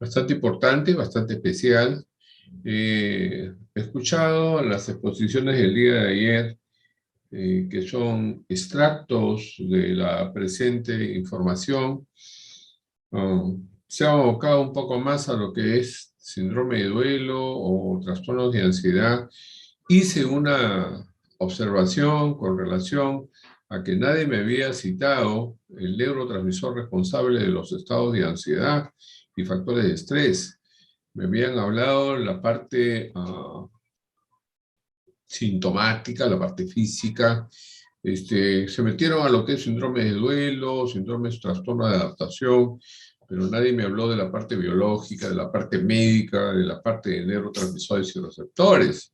bastante importante, bastante especial. He escuchado las exposiciones del día de ayer, que son extractos de la presente información. Se ha abocado un poco más a lo que es síndrome de duelo o trastornos de ansiedad. Hice una observación con relación a que nadie me había citado el neurotransmisor responsable de los estados de ansiedad y factores de estrés. Me habían hablado la parte sintomática, la parte física. Se metieron a lo que es síndrome de duelo, síndrome de trastorno de adaptación, pero nadie me habló de la parte biológica, de la parte médica, de la parte de neurotransmisores y receptores,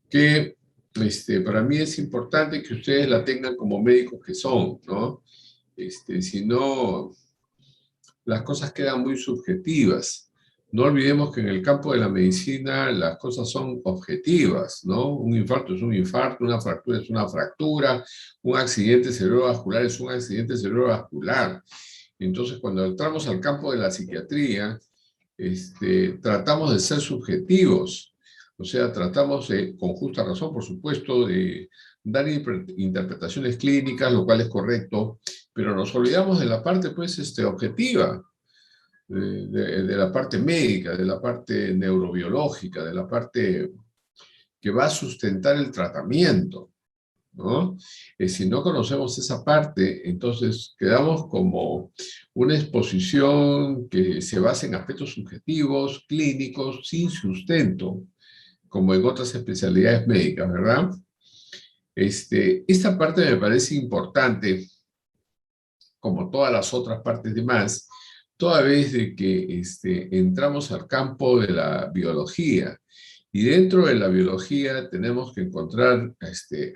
que para mí es importante que ustedes la tengan como médicos que son, ¿no? Si no, las cosas quedan muy subjetivas. No olvidemos que en el campo de la medicina las cosas son objetivas, ¿no? Un infarto es un infarto, una fractura es una fractura, un accidente cerebrovascular es un accidente cerebrovascular. Entonces, cuando entramos al campo de la psiquiatría, tratamos de ser subjetivos, o sea, tratamos de, con justa razón, por supuesto, de dar interpretaciones clínicas, lo cual es correcto, pero nos olvidamos de la parte, pues, objetiva, de la parte médica, de la parte neurobiológica, de la parte que va a sustentar el tratamiento, ¿no? Si no conocemos esa parte, entonces quedamos como una exposición que se basa en aspectos subjetivos, clínicos, sin sustento, como en otras especialidades médicas, ¿verdad? Esta parte me parece importante, como todas las otras partes demás, toda vez de que entramos al campo de la biología. Y dentro de la biología tenemos que encontrar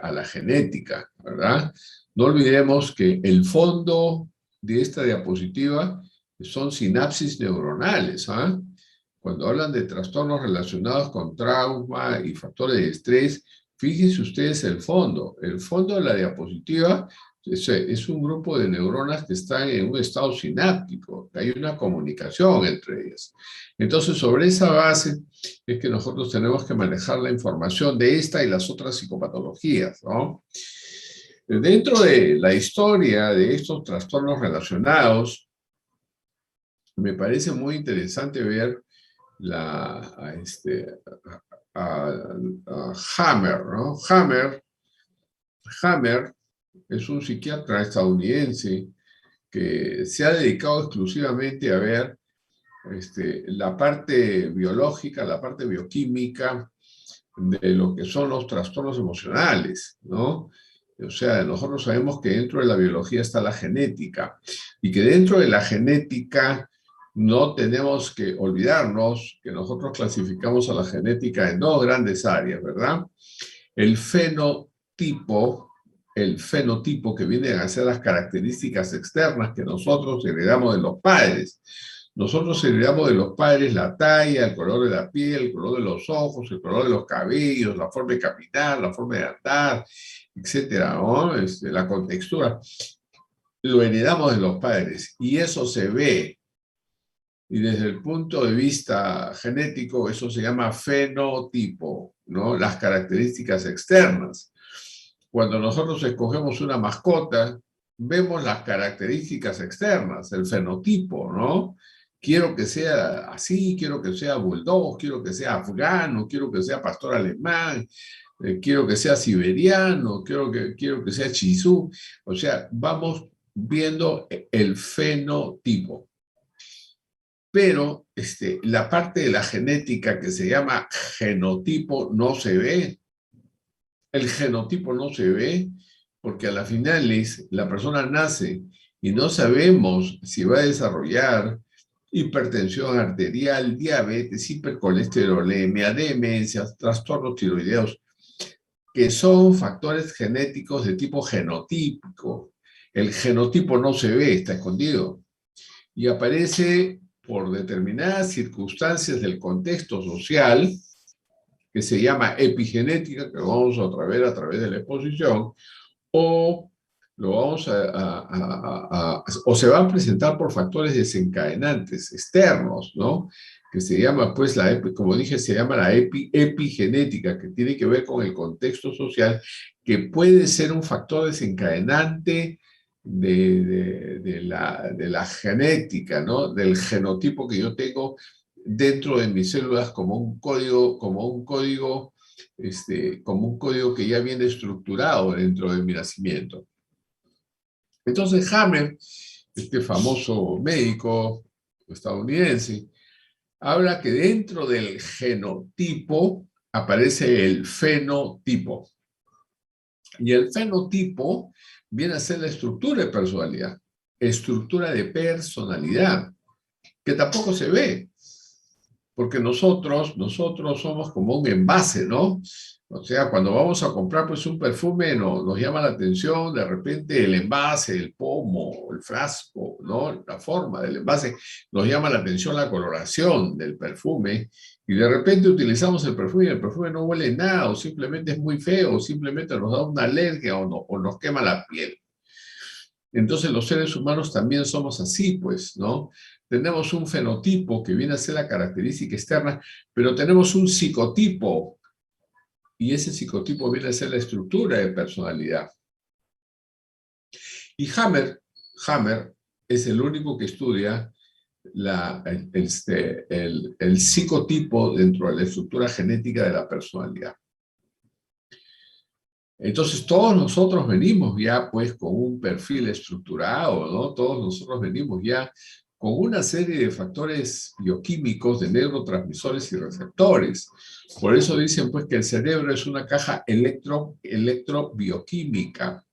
a la genética, ¿verdad? No olvidemos que el fondo de esta diapositiva son sinapsis neuronales, ¿ah? Cuando hablan de trastornos relacionados con trauma y factores de estrés, fíjense ustedes el fondo. El fondo de la diapositiva es un grupo de neuronas que están en un estado sináptico, que hay una comunicación entre ellas. Entonces, sobre esa base es que nosotros tenemos que manejar la información de esta y las otras psicopatologías, ¿no? Dentro de la historia de estos trastornos relacionados, me parece muy interesante ver a, a, a Hammer, ¿no? Hammer es un psiquiatra estadounidense que se ha dedicado exclusivamente a ver la parte biológica, la parte bioquímica de lo que son los trastornos emocionales, ¿no? O sea, nosotros sabemos que dentro de la biología está la genética y que dentro de la genética no tenemos que olvidarnos que nosotros clasificamos a la genética en dos grandes áreas, ¿verdad? El fenotipo, el fenotipo que vienen a ser las características externas que nosotros heredamos de los padres. Nosotros heredamos de los padres la talla, el color de la piel, el color de los ojos, el color de los cabellos, la forma de caminar, la forma de andar, etcétera, ¿no? La contextura. Lo heredamos de los padres y eso se ve. Y desde el punto de vista genético, eso se llama fenotipo, ¿no? Las características externas. Cuando nosotros escogemos una mascota, vemos las características externas, el fenotipo, ¿no? Quiero que sea así, quiero que sea bulldog, quiero que sea afgano, quiero que sea pastor alemán, quiero que sea siberiano, quiero que sea chisú. O sea, vamos viendo el fenotipo. Pero la parte de la genética que se llama genotipo no se ve. El genotipo no se ve porque a la final la persona nace y no sabemos si va a desarrollar hipertensión arterial, diabetes, hipercolesterolemia, demencias, trastornos tiroideos, que son factores genéticos de tipo genotípico. El genotipo no se ve, está escondido y aparece por determinadas circunstancias del contexto social, que se llama epigenética, que vamos a ver a través de la exposición, o o se va a presentar por factores desencadenantes externos, ¿no? Que se llama, pues, como dije, se llama la epigenética, que tiene que ver con el contexto social, que puede ser un factor desencadenante de la genética, ¿no? Del genotipo que yo tengo dentro de mis células como un código que ya viene estructurado dentro de mi nacimiento. Entonces Hammer, este famoso médico estadounidense, habla que dentro del genotipo aparece el fenotipo. Y el fenotipo viene a ser la estructura de personalidad, que tampoco se ve, porque nosotros somos como un envase, ¿no? O sea, cuando vamos a comprar pues un perfume nos llama la atención de repente el envase, el pomo, el frasco, ¿no? La forma del envase, nos llama la atención la coloración del perfume y de repente utilizamos el perfume y el perfume no huele nada o simplemente es muy feo o simplemente nos da una alergia o nos quema la piel. Entonces los seres humanos también somos así, pues, ¿no? Tenemos un fenotipo que viene a ser la característica externa, pero tenemos un psicotipo y ese psicotipo viene a ser la estructura de personalidad. Y Hammer es el único que estudia el psicotipo dentro de la estructura genética de la personalidad. Entonces todos nosotros venimos ya pues con un perfil estructurado, ¿no? Todos nosotros venimos ya con una serie de factores bioquímicos, de neurotransmisores y receptores. Por eso dicen pues que el cerebro es una caja electrobioquímica.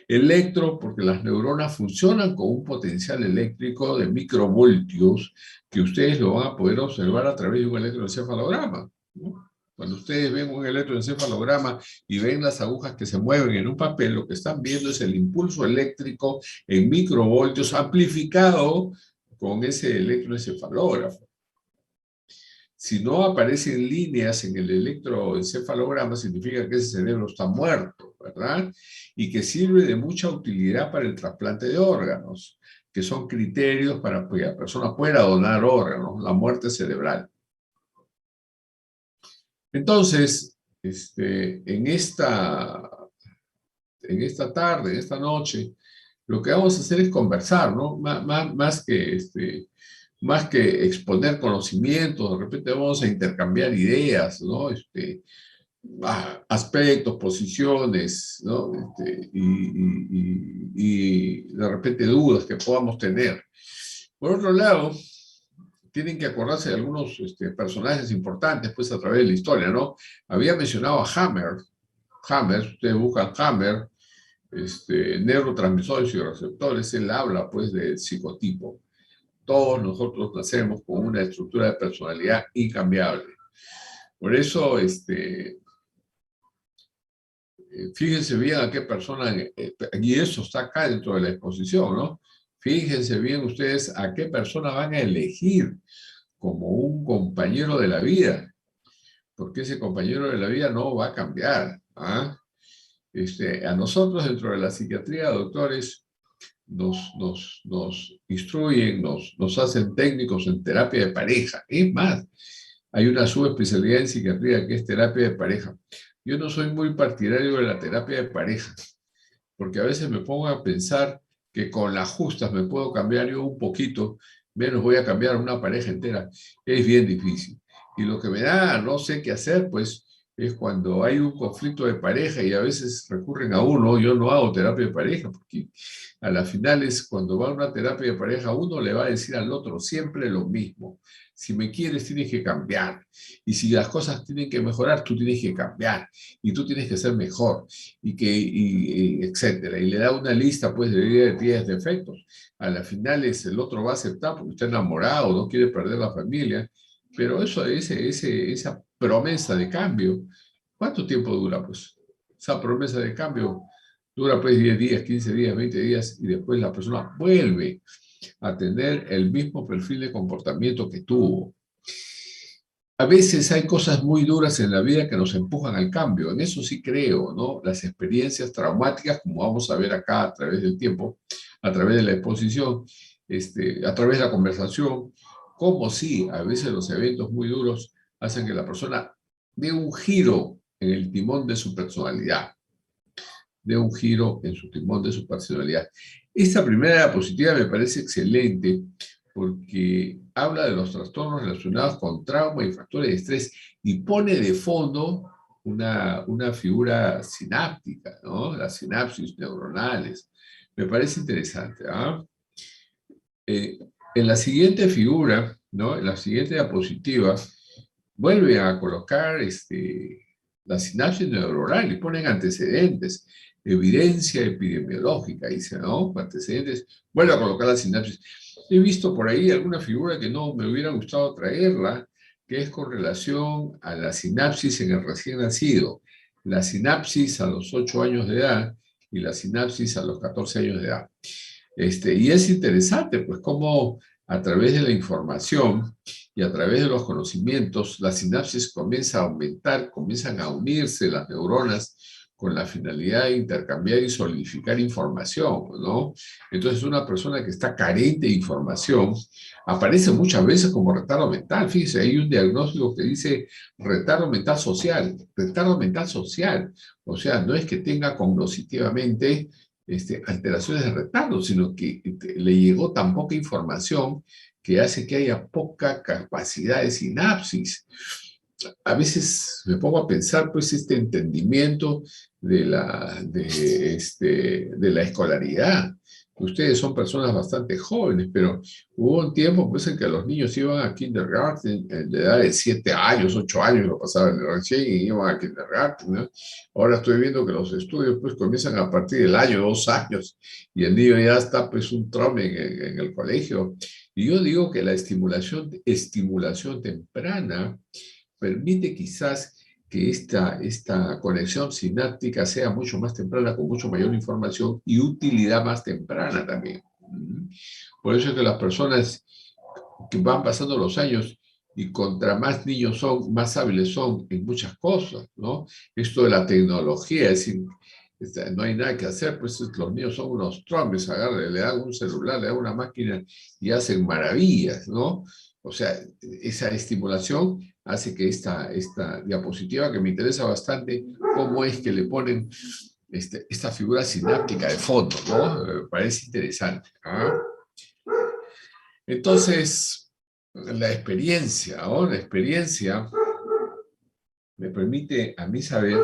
Electro porque las neuronas funcionan con un potencial eléctrico de microvoltios que ustedes lo van a poder observar a través de un electroencefalograma, ¿no? Cuando ustedes ven un electroencefalograma y ven las agujas que se mueven en un papel, lo que están viendo es el impulso eléctrico en microvoltios amplificado con ese electroencefalógrafo. Si no aparecen líneas en el electroencefalograma, significa que ese cerebro está muerto, ¿verdad? Y que sirve de mucha utilidad para el trasplante de órganos, que son criterios para que la persona pueda donar órganos, la muerte cerebral. Entonces, en esta tarde, en esta noche, lo que vamos a hacer es conversar, ¿no? Más que exponer conocimientos, de repente vamos a intercambiar ideas, ¿no? Aspectos, posiciones, ¿no? Y de repente dudas que podamos tener. Por otro lado, tienen que acordarse de algunos personajes importantes, pues, a través de la historia, ¿no? Había mencionado a Hammer, ustedes buscan Hammer, neurotransmisores y receptores, él habla, pues, del psicotipo. Todos nosotros nacemos con una estructura de personalidad incambiable. Por eso, fíjense bien a qué persona, y eso está acá dentro de la exposición, ¿no? Fíjense bien ustedes a qué persona van a elegir como un compañero de la vida, porque ese compañero de la vida no va a cambiar, ¿ah? A nosotros dentro de la psiquiatría, doctores, nos instruyen, nos hacen técnicos en terapia de pareja. Es más, hay una subespecialidad en psiquiatría que es terapia de pareja. Yo no soy muy partidario de la terapia de pareja, porque a veces me pongo a pensar que con las justas me puedo cambiar yo un poquito, menos voy a cambiar una pareja entera. Es bien difícil. Y lo que me da no sé qué hacer, pues, es cuando hay un conflicto de pareja y a veces recurren a uno. Yo no hago terapia de pareja, porque a la final es cuando va a una terapia de pareja, uno le va a decir al otro siempre lo mismo. Si me quieres, tienes que cambiar. Y si las cosas tienen que mejorar, tú tienes que cambiar. Y tú tienes que ser mejor. Etcétera. Y le da una lista, pues, de 10 defectos. A la final el otro va a aceptar porque está enamorado, no quiere perder la familia. Pero esa promesa de cambio, ¿cuánto tiempo dura? Pues esa promesa de cambio dura pues 10 días, 15 días, 20 días y después la persona vuelve a tener el mismo perfil de comportamiento que tuvo. a veces hay cosas muy duras en la vida que nos empujan al cambio. En eso sí creo, ¿no? Las experiencias traumáticas, como vamos a ver acá a través del tiempo, a través de la exposición, a través de la conversación, como sí, a veces los eventos muy duros hacen que la persona dé un giro en el timón de su personalidad, dé un giro en su timón de su personalidad. Esta primera diapositiva me parece excelente porque habla de los trastornos relacionados con trauma y factores de estrés y pone de fondo una figura sináptica, ¿no? Las sinapsis neuronales. Me parece interesante, ¿ah? En la siguiente figura, ¿no? En la siguiente diapositiva, vuelve a colocar la sinapsis neuronal y ponen antecedentes, evidencia epidemiológica, dice, ¿no? Antecedentes, vuelve a colocar la sinapsis. He visto por ahí alguna figura que no me hubiera gustado traerla, que es con relación a la sinapsis en el recién nacido. La sinapsis a los 8 años de edad y la sinapsis a los 14 años de edad. Y es interesante, pues, cómo a través de la información y a través de los conocimientos, la sinapsis comienza a aumentar, comienzan a unirse las neuronas con la finalidad de intercambiar y solidificar información, ¿no? Entonces, una persona que está carente de información aparece muchas veces como retardo mental. Fíjese, hay un diagnóstico que dice retardo mental social, retardo mental social. O sea, no es que tenga cognitivamente alteraciones de retardo, sino que le llegó tan poca información que hace que haya poca capacidad de sinapsis. A veces me pongo a pensar, pues, este entendimiento de la escolaridad. Ustedes son personas bastante jóvenes, pero hubo un tiempo, pues, en que los niños iban a kindergarten de edad de 7 años, 8 años, lo pasaban recién y iban a kindergarten, ¿no? Ahora estoy viendo que los estudios, pues, comienzan a partir del año, 2 años, y el niño ya está, pues, un trome en el colegio. Y yo digo que la estimulación temprana permite quizás que esta conexión sináptica sea mucho más temprana, con mucho mayor información y utilidad más temprana también. Por eso es que las personas que van pasando los años y contra más niños son, más hábiles son en muchas cosas, ¿no? Esto de la tecnología, es decir, no hay nada que hacer, pues los niños son unos trombes, le dan un celular, le dan una máquina y hacen maravillas, ¿no? O sea, esa estimulación hace que esta diapositiva, que me interesa bastante, cómo es que le ponen esta figura sináptica de fondo, ¿no? Me parece interesante, ¿ah? Entonces, la experiencia, ¿no? La experiencia me permite a mí saber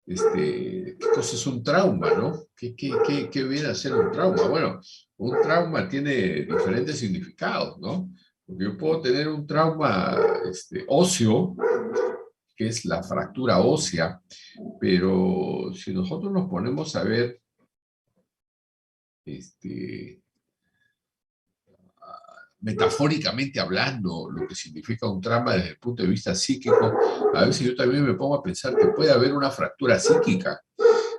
qué cosa es un trauma, ¿no? ¿Qué viene a ser un trauma? Bueno, un trauma tiene diferentes significados, ¿no? Porque yo puedo tener un trauma óseo, que es la fractura ósea, pero si nosotros nos ponemos a ver metafóricamente hablando, lo que significa un trauma desde el punto de vista psíquico, a veces yo también me pongo a pensar que puede haber una fractura psíquica,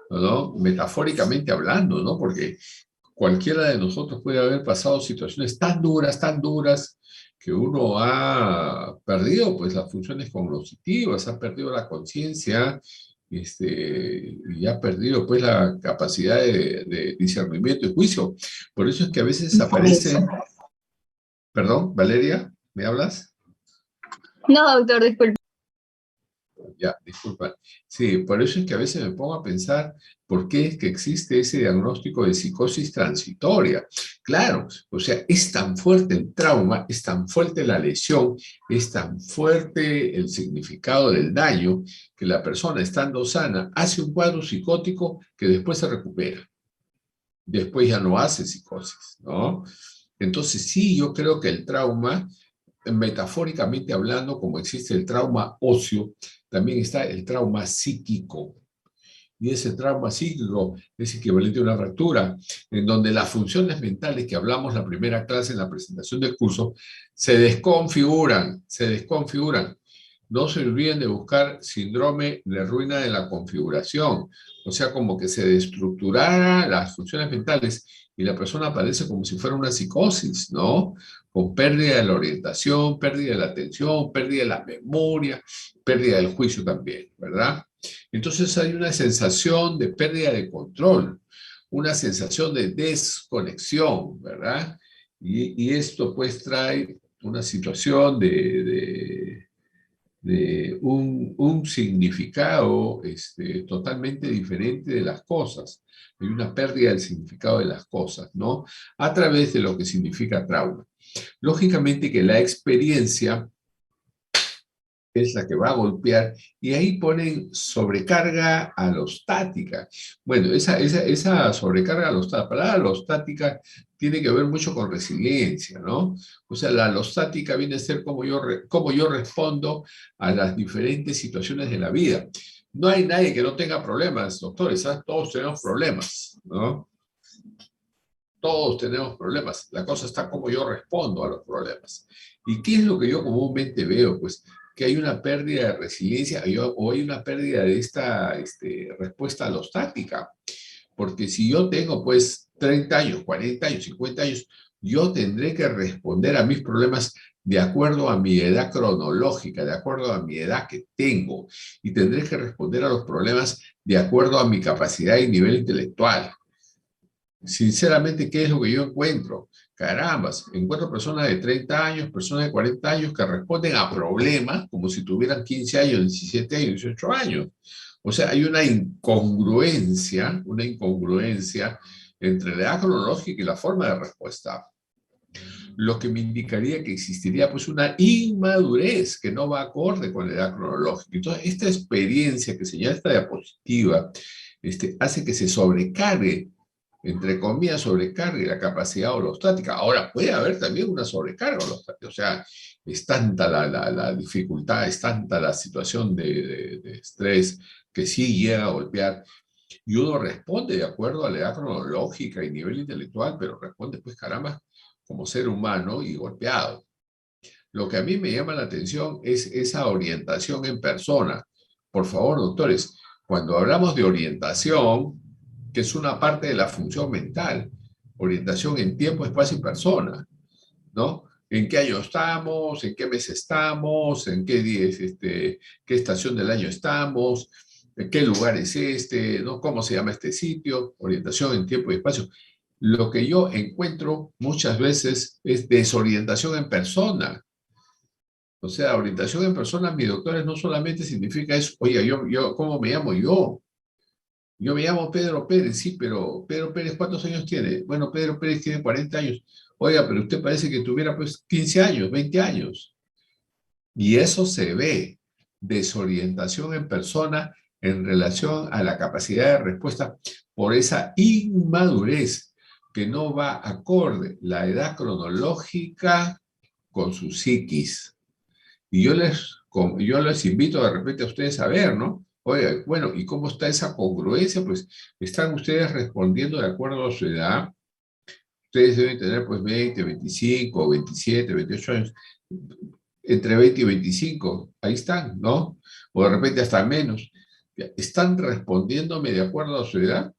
¿no? Metafóricamente hablando, ¿no? Porque cualquiera de nosotros puede haber pasado situaciones tan duras, que uno ha perdido, pues, las funciones cognitivas, ha perdido la conciencia, y ha perdido, pues, la capacidad de discernimiento y juicio. Por eso es que a veces aparecen... Perdón, Valeria, ¿me hablas? No, doctor, disculpe. Ya, disculpa. Sí, por eso es que a veces me pongo a pensar por qué es que existe ese diagnóstico de psicosis transitoria. Claro, o sea, es tan fuerte el trauma, es tan fuerte la lesión, es tan fuerte el significado del daño, que la persona, estando sana, hace un cuadro psicótico que después se recupera. Después ya no hace psicosis, ¿no? Entonces sí, yo creo que el trauma, metafóricamente hablando, como existe el trauma óseo, también está el trauma psíquico. Y ese trauma psíquico es equivalente a una fractura, en donde las funciones mentales que hablamos la primera clase en la presentación del curso se desconfiguran, se desconfiguran. No se olviden de buscar síndrome de ruina de la configuración, o sea, como que se destructurara las funciones mentales y la persona aparece como si fuera una psicosis, ¿no? Con pérdida de la orientación, pérdida de la atención, pérdida de la memoria, pérdida del juicio también, ¿verdad? Entonces hay una sensación de pérdida de control, una sensación de desconexión, ¿verdad? Y esto pues trae una situación de un significado totalmente diferente de las cosas. Hay una pérdida del significado de las cosas, ¿no? A través de lo que significa trauma. Lógicamente que la experiencia es la que va a golpear, y ahí ponen sobrecarga alostática. Bueno, esa sobrecarga alostática, la palabra alostática tiene que ver mucho con resiliencia, ¿no? O sea, la alostática viene a ser cómo yo respondo a las diferentes situaciones de la vida. No hay nadie que no tenga problemas, doctores, ¿sabes? Todos tenemos problemas, ¿no? Todos tenemos problemas. La cosa está cómo yo respondo a los problemas. ¿Y qué es lo que yo comúnmente veo? Pues que hay una pérdida de resiliencia o hay una pérdida de esta respuesta alostática. Porque si yo tengo pues 30 años, 40 años, 50 años, yo tendré que responder a mis problemas de acuerdo a mi edad cronológica, de acuerdo a mi edad que tengo. Y tendré que responder a los problemas de acuerdo a mi capacidad y nivel intelectual. Sinceramente, ¿qué es lo que yo encuentro? Carambas, encuentro personas de 30 años, personas de 40 años que responden a problemas como si tuvieran 15 años, 17 años, 18 años. O sea, hay una incongruencia entre la edad cronológica y la forma de respuesta. Lo que me indicaría que existiría pues una inmadurez que no va acorde con la edad cronológica. Entonces, esta experiencia que señala esta diapositiva hace que se sobrecargue, entre comillas, sobrecargue la capacidad orostática. Ahora, puede haber también una sobrecarga orostática, o sea, es tanta la dificultad, es tanta la situación de estrés que sí llega a golpear, y uno responde de acuerdo a la edad cronológica y nivel intelectual, pero responde, pues caramba, como ser humano y golpeado. Lo que a mí me llama la atención es esa orientación en persona. Por favor, doctores, cuando hablamos de orientación, que es una parte de la función mental, orientación en tiempo, espacio y persona, ¿no? ¿En qué año estamos? ¿En qué mes estamos? ¿En qué día qué estación del año estamos? ¿En qué lugar es ¿no? ¿Cómo se llama este sitio? Orientación en tiempo y espacio. Lo que yo encuentro muchas veces es desorientación en persona. O sea, orientación en persona, mis doctores, no solamente significa eso, oiga, ¿cómo me llamo yo? Yo me llamo Pedro Pérez, sí, pero Pedro Pérez, ¿cuántos años tiene? Bueno, Pedro Pérez tiene 40 años. Oiga, pero usted parece que tuviera pues 15 años, 20 años. Y eso se ve, desorientación en persona en relación a la capacidad de respuesta por esa inmadurez que no va acorde la edad cronológica con su psiquis. Y yo les invito de repente a ustedes a ver, ¿no? Oiga, bueno, ¿y cómo está esa congruencia? Pues están ustedes respondiendo de acuerdo a su edad. Ustedes deben tener pues 20, 25, 27, 28 años. Entre 20 y 25, ahí están, ¿no? O de repente hasta menos. Están respondiéndome de acuerdo a su edad.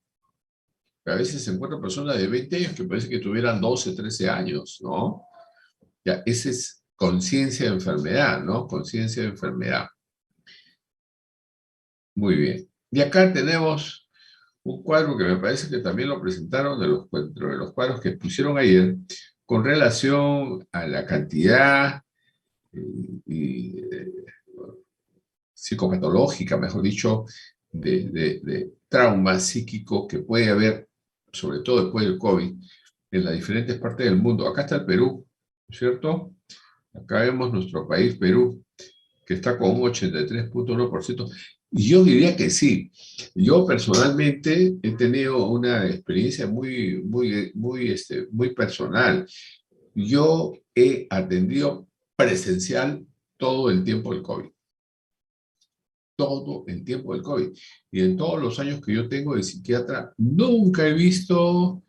A veces se encuentran personas de 20 años que parece que tuvieran 12, 13 años, ¿no? Ya, esa es conciencia de enfermedad, ¿no? Conciencia de enfermedad. Muy bien. Y acá tenemos un cuadro que me parece que también lo presentaron dentro de los cuadros que pusieron ayer, con relación a la cantidad psicopatológica, mejor dicho, de trauma psíquico que puede haber, sobre todo después del COVID, en las diferentes partes del mundo. Acá está el Perú, ¿cierto? Acá vemos nuestro país, Perú, que está con un 83.1%. Y yo diría que sí. Yo personalmente he tenido una experiencia muy personal. Yo he atendido presencial todo el tiempo del COVID. Todo el tiempo del COVID. Y en todos los años que yo tengo de psiquiatra, nunca he visto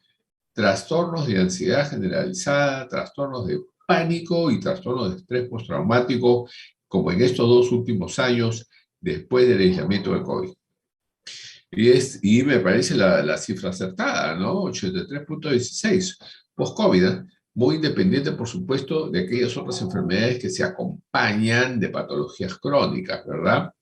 trastornos de ansiedad generalizada, trastornos de pánico y trastornos de estrés postraumático, como en estos 2 últimos años después del aislamiento del COVID. Y me parece la cifra acertada, ¿no? 83,16 post-COVID, ¿eh? Muy independiente, por supuesto, de aquellas otras enfermedades que se acompañan de patologías crónicas, ¿verdad?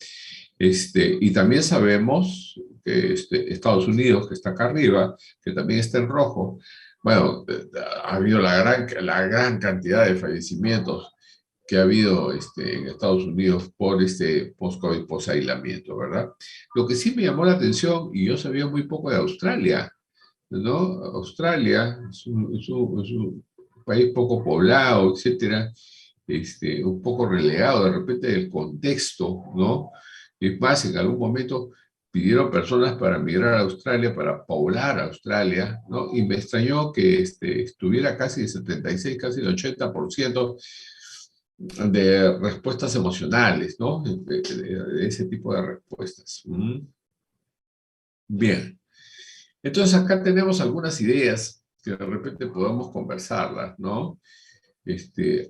Y también sabemos que Estados Unidos, que está acá arriba, que también está en rojo, bueno, ha habido la gran cantidad de fallecimientos que ha habido en Estados Unidos por este post-COVID, post-aislamiento, ¿verdad? Lo que sí me llamó la atención, y yo sabía muy poco de Australia, ¿no? Australia es un país poco poblado, etcétera, un poco relegado de repente del contexto, ¿no? Es más, en algún momento pidieron personas para migrar a Australia, para poblar Australia, ¿no? Y me extrañó que estuviera casi el 76, casi el 80% de respuestas emocionales, ¿no? De ese tipo de respuestas. Bien. Entonces acá tenemos algunas ideas que de repente podemos conversarlas, ¿no?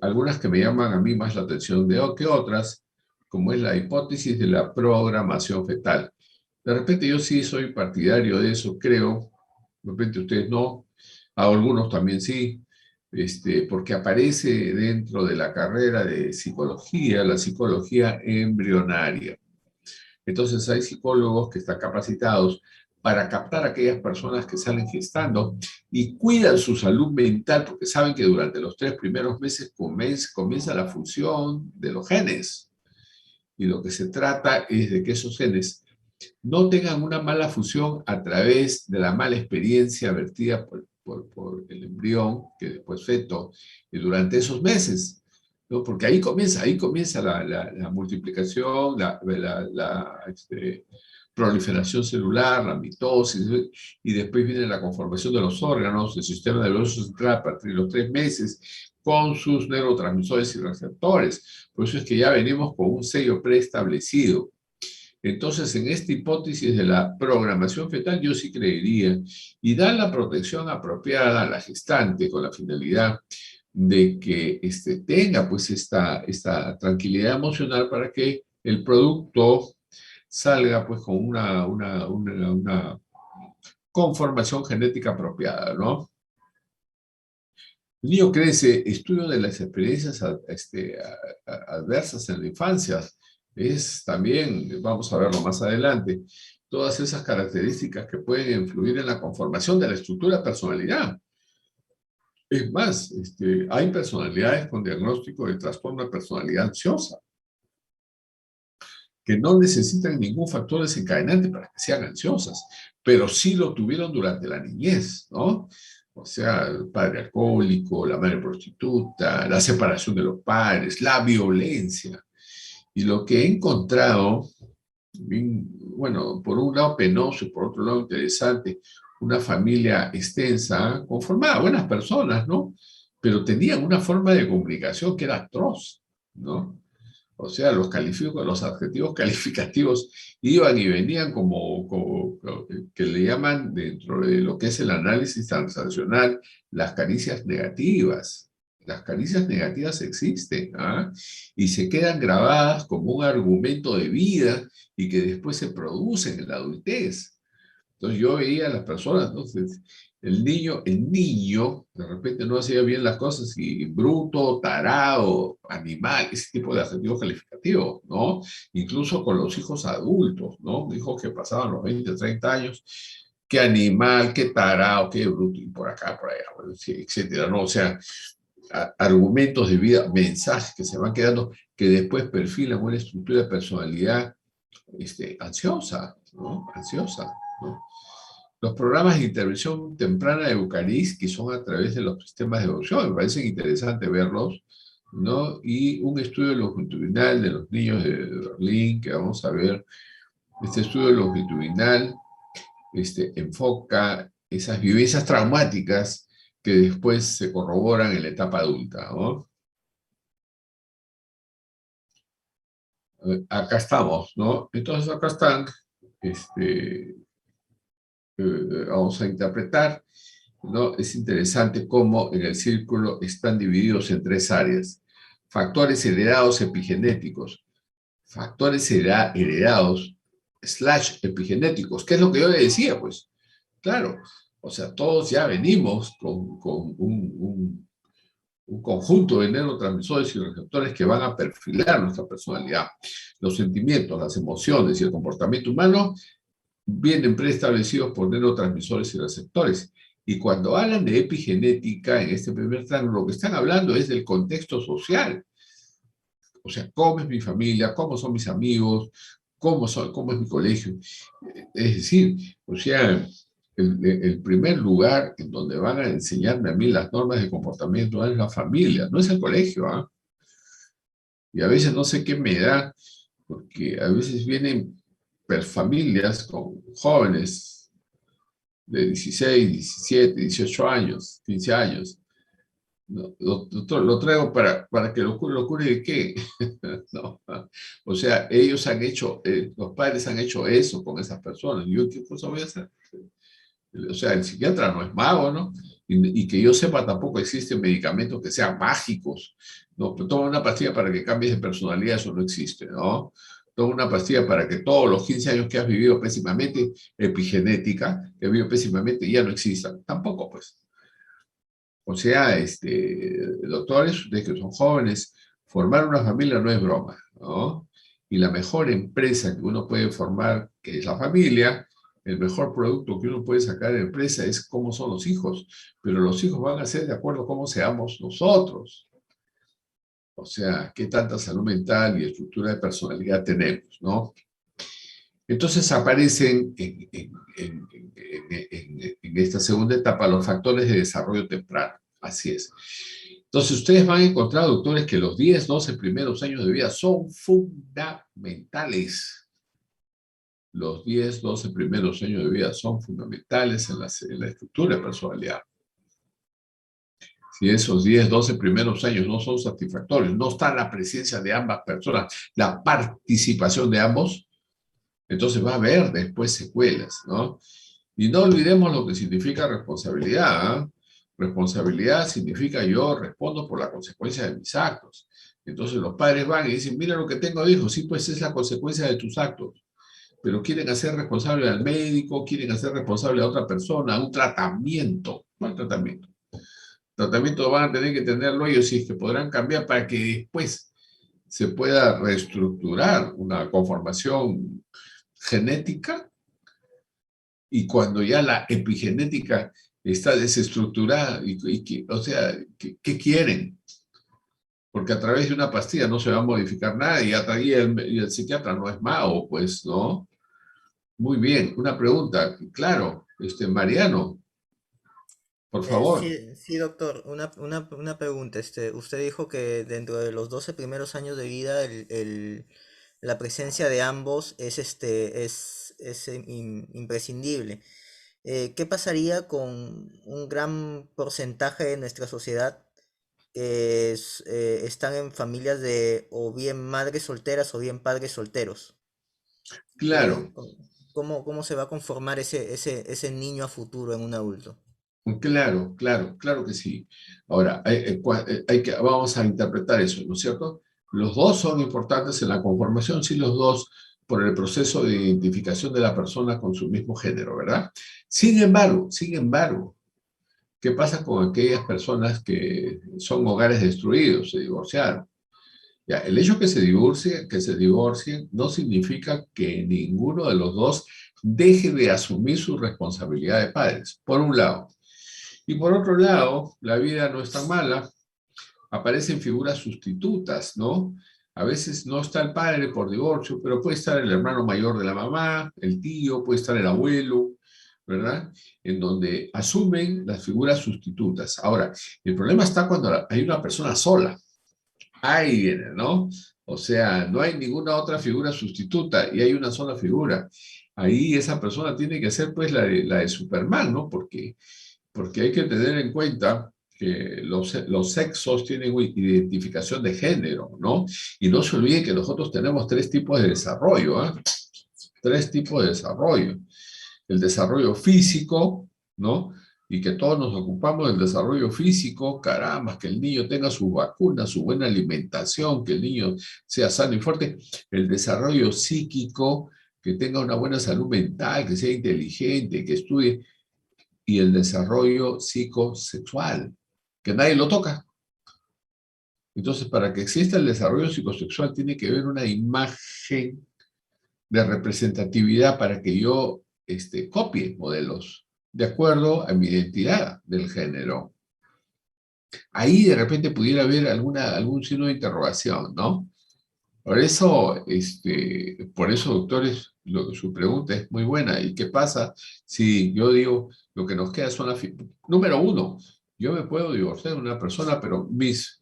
Algunas que me llaman a mí más la atención que otras, como es la hipótesis de la programación fetal. De repente yo sí soy partidario de eso, creo, de repente ustedes no, a algunos también sí, porque aparece dentro de la carrera de psicología, la psicología embrionaria. Entonces hay psicólogos que están capacitados para captar a aquellas personas que salen gestando y cuidan su salud mental porque saben que durante los 3 primeros meses comienza la función de los genes. Y lo que se trata es de que esos genes no tengan una mala función a través de la mala experiencia vertida por el embrión, que después feto, durante esos meses, ¿no? Porque ahí comienza la multiplicación, proliferación celular, la mitosis, y después viene la conformación de los órganos, el sistema nervioso central a partir de los 3 meses, con sus neurotransmisores y receptores. Por eso es que ya venimos con un sello preestablecido. Entonces, en esta hipótesis de la programación fetal, yo sí creería, y dar la protección apropiada a la gestante con la finalidad de que tenga pues esta tranquilidad emocional para que el producto salga pues con una conformación genética apropiada, ¿no? El niño crece, estudio de las experiencias adversas en la infancia, es también, vamos a verlo más adelante, todas esas características que pueden influir en la conformación de la estructura de personalidad. Es más, hay personalidades con diagnóstico de trastorno de personalidad ansiosa, que no necesitan ningún factor desencadenante para que sean ansiosas, pero sí lo tuvieron durante la niñez, ¿no? O sea, el padre alcohólico, la madre prostituta, la separación de los padres, la violencia. Y lo que he encontrado, bueno, por un lado penoso y por otro lado interesante, una familia extensa, conformada, buenas personas, ¿no? Pero tenían una forma de comunicación que era atroz, ¿no? O sea, los adjetivos calificativos iban y venían como que le llaman dentro de lo que es el análisis transaccional las caricias negativas. Las caricias negativas existen, ¿ah? Y se quedan grabadas como un argumento de vida y que después se producen en la adultez. Entonces yo veía a las personas, entonces el niño de repente no hacía bien las cosas y bruto, tarado, animal, ese tipo de adjetivos calificativos, ¿no? Incluso con los hijos adultos, ¿no? Hijos que pasaban los 20, 30 años, qué animal, qué tarado, qué bruto, y por acá, por allá, bueno, sí, etcétera, ¿no? O sea, argumentos de vida, mensajes que se van quedando, que después perfilan una estructura de personalidad ansiosa, ¿no? Ansiosa, ¿no? Los programas de intervención temprana de Bucarest, que son a través de los sistemas de evolución, me parecen interesantes verlos, ¿no? Y un estudio longitudinal de los niños de Berlín, que vamos a ver. Este estudio longitudinal enfoca esas vivencias traumáticas que después se corroboran en la etapa adulta, ¿no? Acá estamos, ¿no? Entonces acá están, vamos a interpretar, ¿no? Es interesante cómo en el círculo están divididos en 3 áreas. Factores heredados epigenéticos. Factores heredados slash epigenéticos, que es lo que yo le decía, pues. Claro, o sea, todos ya venimos con un conjunto de neurotransmisores y receptores que van a perfilar nuestra personalidad. Los sentimientos, las emociones y el comportamiento humano vienen preestablecidos por neurotransmisores y receptores. Y cuando hablan de epigenética en este primer tramo, lo que están hablando es del contexto social. O sea, cómo es mi familia, cómo son mis amigos, cómo es mi colegio. Es decir, o sea, el primer lugar en donde van a enseñarme a mí las normas de comportamiento es la familia, no es el colegio. ¿Ah? Y a veces no sé qué me da, porque a veces vienen familias con jóvenes de 16, 17, 18 años, 15 años. No, lo traigo para que lo cure de qué. No. O sea, ellos han hecho, los padres han hecho eso con esas personas. ¿Yo qué cosa voy a hacer? O sea, el psiquiatra no es mago, ¿no? Y que yo sepa, tampoco existen medicamentos que sean mágicos. No, toma una pastilla para que cambies de personalidad, eso no existe, ¿no? Toma una pastilla para que todos los 15 años que has vivido pésimamente, epigenética, que has vivido pésimamente, ya no existan. Tampoco, pues. O sea, doctores, ustedes que son jóvenes, formar una familia no es broma, ¿no? Y la mejor empresa que uno puede formar, que es la familia, el mejor producto que uno puede sacar de la empresa es cómo son los hijos, pero los hijos van a ser de acuerdo a cómo seamos nosotros. O sea, qué tanta salud mental y estructura de personalidad tenemos, ¿no? Entonces aparecen en esta segunda etapa los factores de desarrollo temprano. Así es. Entonces ustedes van a encontrar, doctores, que los 10, 12 primeros años de vida son fundamentales. Los 10, 12 primeros años de vida son fundamentales en la estructura de personalidad. Si esos 10, 12 primeros años no son satisfactorios, no está la presencia de ambas personas, la participación de ambos, entonces va a haber después secuelas, ¿no? Y no olvidemos lo que significa responsabilidad. ¿Eh? Responsabilidad significa yo respondo por la consecuencia de mis actos. Entonces los padres van y dicen, mira lo que tengo de hijo, sí, pues es la consecuencia de tus actos. Pero quieren hacer responsable al médico, quieren hacer responsable a otra persona, a un tratamiento. ¿Cuál tratamiento? Tratamiento van a tener que tenerlo ellos y es que podrán cambiar para que después se pueda reestructurar una conformación genética y cuando ya la epigenética está desestructurada, o sea, ¿qué quieren? Porque a través de una pastilla no se va a modificar nada y el psiquiatra no es mago, pues, ¿no? Muy bien, una pregunta, claro, Mariano, por favor. Sí, sí, doctor, una pregunta. Usted dijo que dentro de los 12 primeros años de vida la presencia de ambos es imprescindible. ¿Qué pasaría con un gran porcentaje de nuestra sociedad que están en familias de o bien madres solteras o bien padres solteros? Claro, ¿Cómo se va a conformar ese niño a futuro en un adulto? claro, claro, claro que sí. Ahora, vamos a interpretar eso, ¿no es cierto? Los dos son importantes en la conformación, sí, los dos por el proceso de identificación de la persona con su mismo género, ¿verdad? Sin embargo, ¿qué pasa con aquellas personas que son hogares destruidos, se divorciaron? Ya, el hecho que se divorcien no significa que ninguno de los dos deje de asumir su responsabilidad de padres, por un lado. Y por otro lado, la vida no es tan mala, aparecen figuras sustitutas, ¿no? A veces no está el padre por divorcio, pero puede estar el hermano mayor de la mamá, el tío, puede estar el abuelo, ¿verdad? En donde asumen las figuras sustitutas. Ahora, el problema está cuando hay una persona sola. Ahí viene, ¿no? O sea, no hay ninguna otra figura sustituta y hay una sola figura. Ahí esa persona tiene que ser pues la de Superman, ¿no? Porque hay que tener en cuenta que los sexos tienen identificación de género, ¿no? Y no se olviden que nosotros tenemos tres tipos de desarrollo, ¿eh? Tres tipos de desarrollo. El desarrollo físico, ¿no? Y que todos nos ocupamos del desarrollo físico, caramba, que el niño tenga sus vacunas, su buena alimentación, que el niño sea sano y fuerte. El desarrollo psíquico, que tenga una buena salud mental, que sea inteligente, que estudie, y el desarrollo psicosexual, que nadie lo toca. Entonces, para que exista el desarrollo psicosexual, tiene que haber una imagen de representatividad para que yo copie modelos de acuerdo a mi identidad del género. Ahí de repente pudiera haber algún signo de interrogación, ¿no? Por eso, doctores, su pregunta es muy buena. ¿Y qué pasa si yo digo, lo que nos queda son las... Número uno, yo me puedo divorciar de una persona, pero mis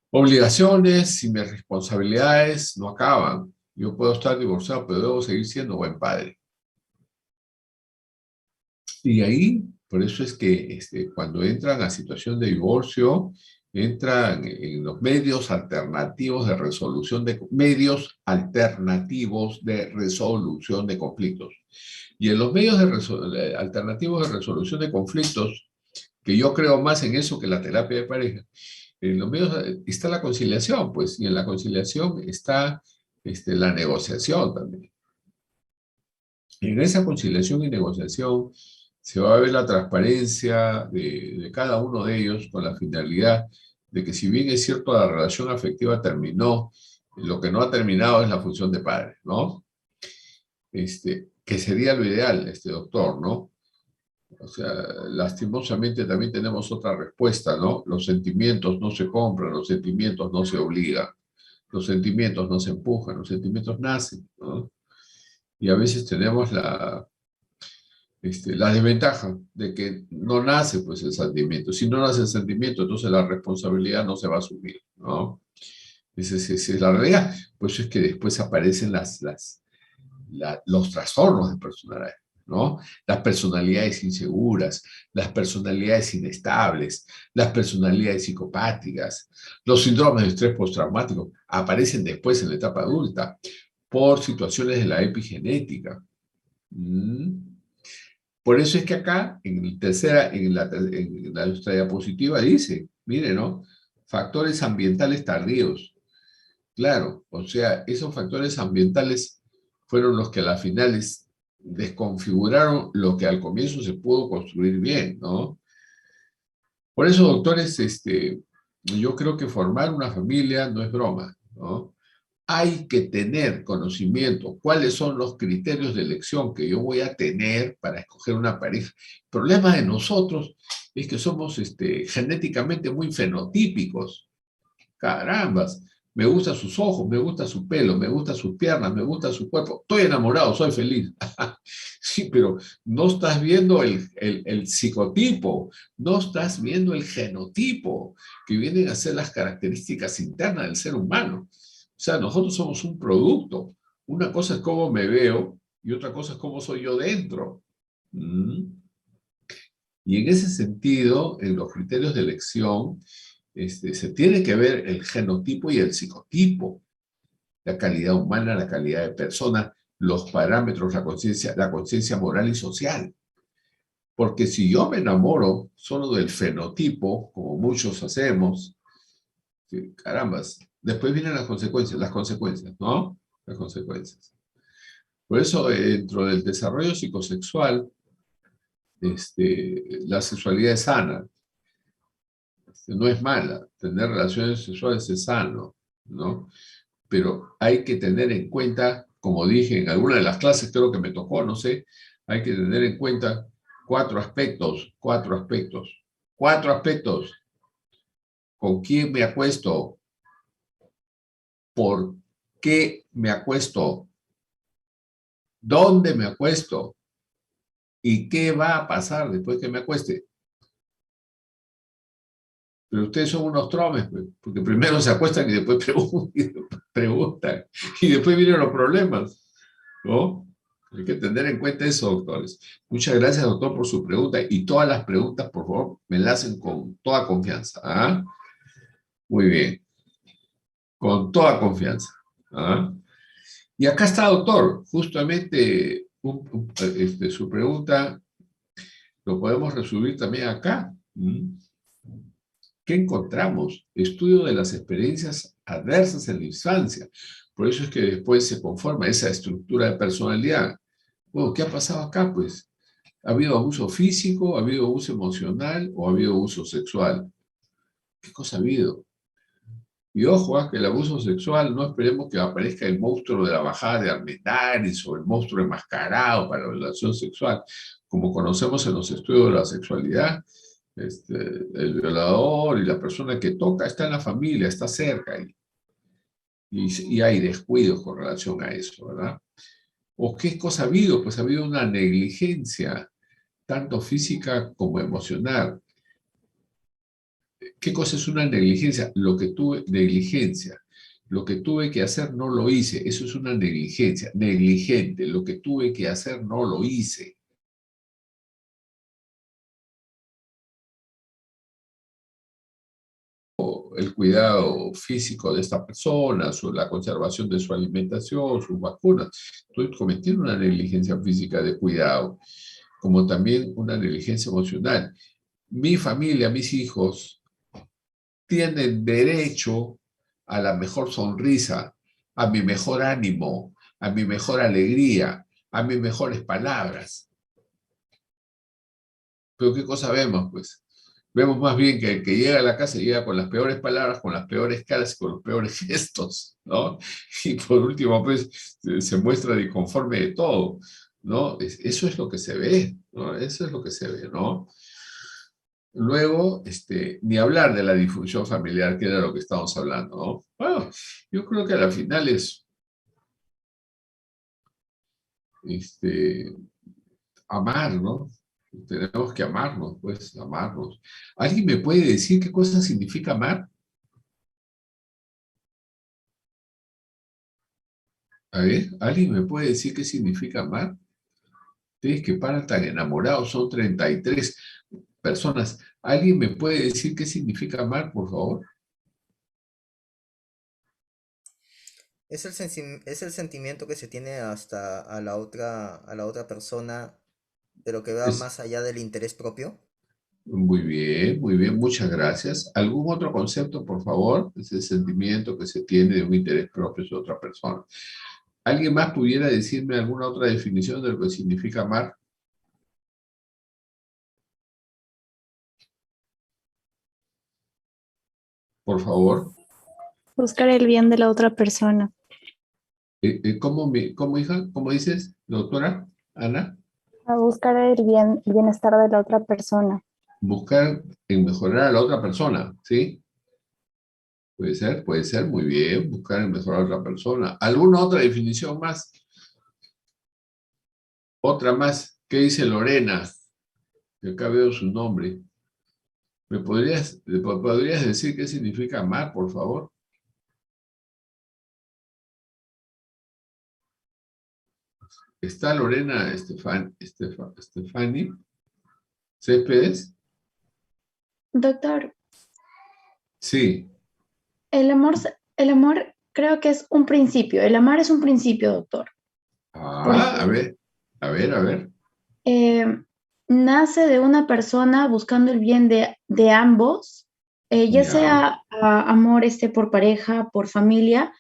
obligaciones y mis responsabilidades no acaban. Yo puedo estar divorciado, pero debo seguir siendo buen padre. Y ahí, por eso es que cuando entran a situación de divorcio, entran en los medios alternativos de resolución de conflictos. Y en los medios alternativos de resolución de conflictos, que yo creo más en eso que la terapia de pareja, en los medios está la conciliación, pues, y en la conciliación está la negociación también. En esa conciliación y negociación se va a ver la transparencia de cada uno de ellos con la finalidad de que, si bien es cierto la relación afectiva terminó, lo que no ha terminado es la función de padre, ¿no? Que sería lo ideal, doctor, ¿no? O sea, lastimosamente también tenemos otra respuesta, ¿no? Los sentimientos no se compran, los sentimientos no se obligan, los sentimientos no se empujan, los sentimientos nacen, ¿no? Y a veces tenemos la desventaja de que no nace pues el sentimiento. Si no nace el sentimiento, entonces la responsabilidad no se va a asumir, ¿no? Esa es la realidad. Pues es que después aparecen los trastornos de personalidad, ¿no? Las personalidades inseguras, las personalidades inestables, las personalidades psicopáticas, los síndromes de estrés postraumático aparecen después en la etapa adulta por situaciones de la epigenética. Por eso es que acá, en nuestra diapositiva dice, mire, ¿no? Factores ambientales tardíos. Claro, o sea, esos factores ambientales fueron los que a las finales desconfiguraron lo que al comienzo se pudo construir bien, ¿no? Por eso, doctores, yo creo que formar una familia no es broma, ¿no? Hay que tener conocimiento, cuáles son los criterios de elección que yo voy a tener para escoger una pareja. El problema de nosotros es que somos genéticamente muy fenotípicos. Carambas, me gustan sus ojos, me gusta su pelo, me gustan sus piernas, me gusta su cuerpo. Estoy enamorado, soy feliz. Sí, pero no estás viendo el psicotipo, no estás viendo el genotipo, que vienen a ser las características internas del ser humano. O sea, nosotros somos un producto. Una cosa es cómo me veo y otra cosa es cómo soy yo dentro. Y en ese sentido, en los criterios de elección, se tiene que ver el genotipo y el psicotipo, la calidad humana, la calidad de persona, los parámetros, la conciencia moral y social. Porque si yo me enamoro solo del fenotipo, como muchos hacemos, carambas, después vienen las consecuencias, ¿no? Las consecuencias. Por eso, dentro del desarrollo psicosexual, la sexualidad es sana. No es mala. Tener relaciones sexuales es sano, ¿no? Pero hay que tener en cuenta, como dije en alguna de las clases, creo que me tocó, no sé, hay que tener en cuenta cuatro aspectos. ¿Con quién me acuesto? ¿Por qué me acuesto? ¿Dónde me acuesto? ¿Y qué va a pasar después que me acueste? Pero ustedes son unos tromes, pues, porque primero se acuestan y después preguntan. Y después vienen los problemas, ¿no? Hay que tener en cuenta eso, doctores. Muchas gracias, doctor, por su pregunta. Y todas las preguntas, por favor, me las hacen con toda confianza. ¿Ah? Muy bien. Con toda confianza. ¿Ah? Y acá está, doctor. Justamente su pregunta lo podemos resumir también acá. ¿Qué encontramos? Estudio de las experiencias adversas en la infancia. Por eso es que después se conforma esa estructura de personalidad. Bueno, ¿qué ha pasado acá, pues? ¿Ha habido abuso físico, ha habido abuso emocional o ha habido abuso sexual? ¿Qué cosa ha habido? Y ojo, que el abuso sexual no esperemos que aparezca el monstruo de la bajada de Armendáriz o el monstruo enmascarado para la relación sexual. Como conocemos en los estudios de la sexualidad, el violador y la persona que toca está en la familia, está cerca y hay descuidos con relación a eso, ¿verdad? ¿O qué cosa ha habido? Pues ha habido una negligencia, tanto física como emocional. ¿Qué cosa es una negligencia? Negligencia. Lo que tuve que hacer no lo hice. Eso es una negligencia. Negligente. Lo que tuve que hacer no lo hice. El cuidado físico de esta persona, la conservación de su alimentación, sus vacunas. Estoy cometiendo una negligencia física de cuidado, como también una negligencia emocional. Mi familia, mis hijos, tienen derecho a la mejor sonrisa, a mi mejor ánimo, a mi mejor alegría, a mis mejores palabras. Pero ¿qué cosa vemos, pues? Vemos más bien que el que llega a la casa llega con las peores palabras, con las peores caras y con los peores gestos, ¿no? Y por último, pues, se muestra disconforme de todo, ¿no? Eso es lo que se ve, ¿no? Eso es lo que se ve, ¿no? Luego, ni hablar de la disfunción familiar, que era lo que estábamos hablando, ¿no? Bueno, yo creo que a la final es amar, ¿no? Tenemos que amarnos, pues, amarnos. ¿Alguien me puede decir qué cosa significa amar? A ver, ¿alguien me puede decir qué significa amar? Ustedes que paran tan enamorados, son 33 personas. ¿Alguien me puede decir qué significa amar, por favor? Es el sentimiento que se tiene hasta a la otra persona, pero que va Es, más allá del interés propio. muy bien, muchas gracias. ¿Algún otro concepto, por favor? Ese sentimiento que se tiene de un interés propio de otra persona. ¿Alguien más pudiera decirme alguna otra definición de lo que significa amar? Por favor. Buscar el bien de la otra persona. ¿Cómo, hija? ¿Cómo dices, doctora Ana? A buscar el bien, el bienestar de la otra persona. Buscar en mejorar a la otra persona, ¿sí? Puede ser, muy bien, buscar en mejorar a otra persona. ¿Alguna otra definición más? Otra más. ¿Qué dice Lorena? Que acá veo su nombre. ¿Me podrías decir qué significa amar, por favor? ¿Está Lorena Estefani Céspedes? Doctor, Sí. el amor, el amor creo que es un principio. El amar es un principio, doctor. Ah, a Porque ver, a ver, a ver. eh, nace de una persona buscando el bien de ambos, ya Ya. sea amor por pareja, por familia,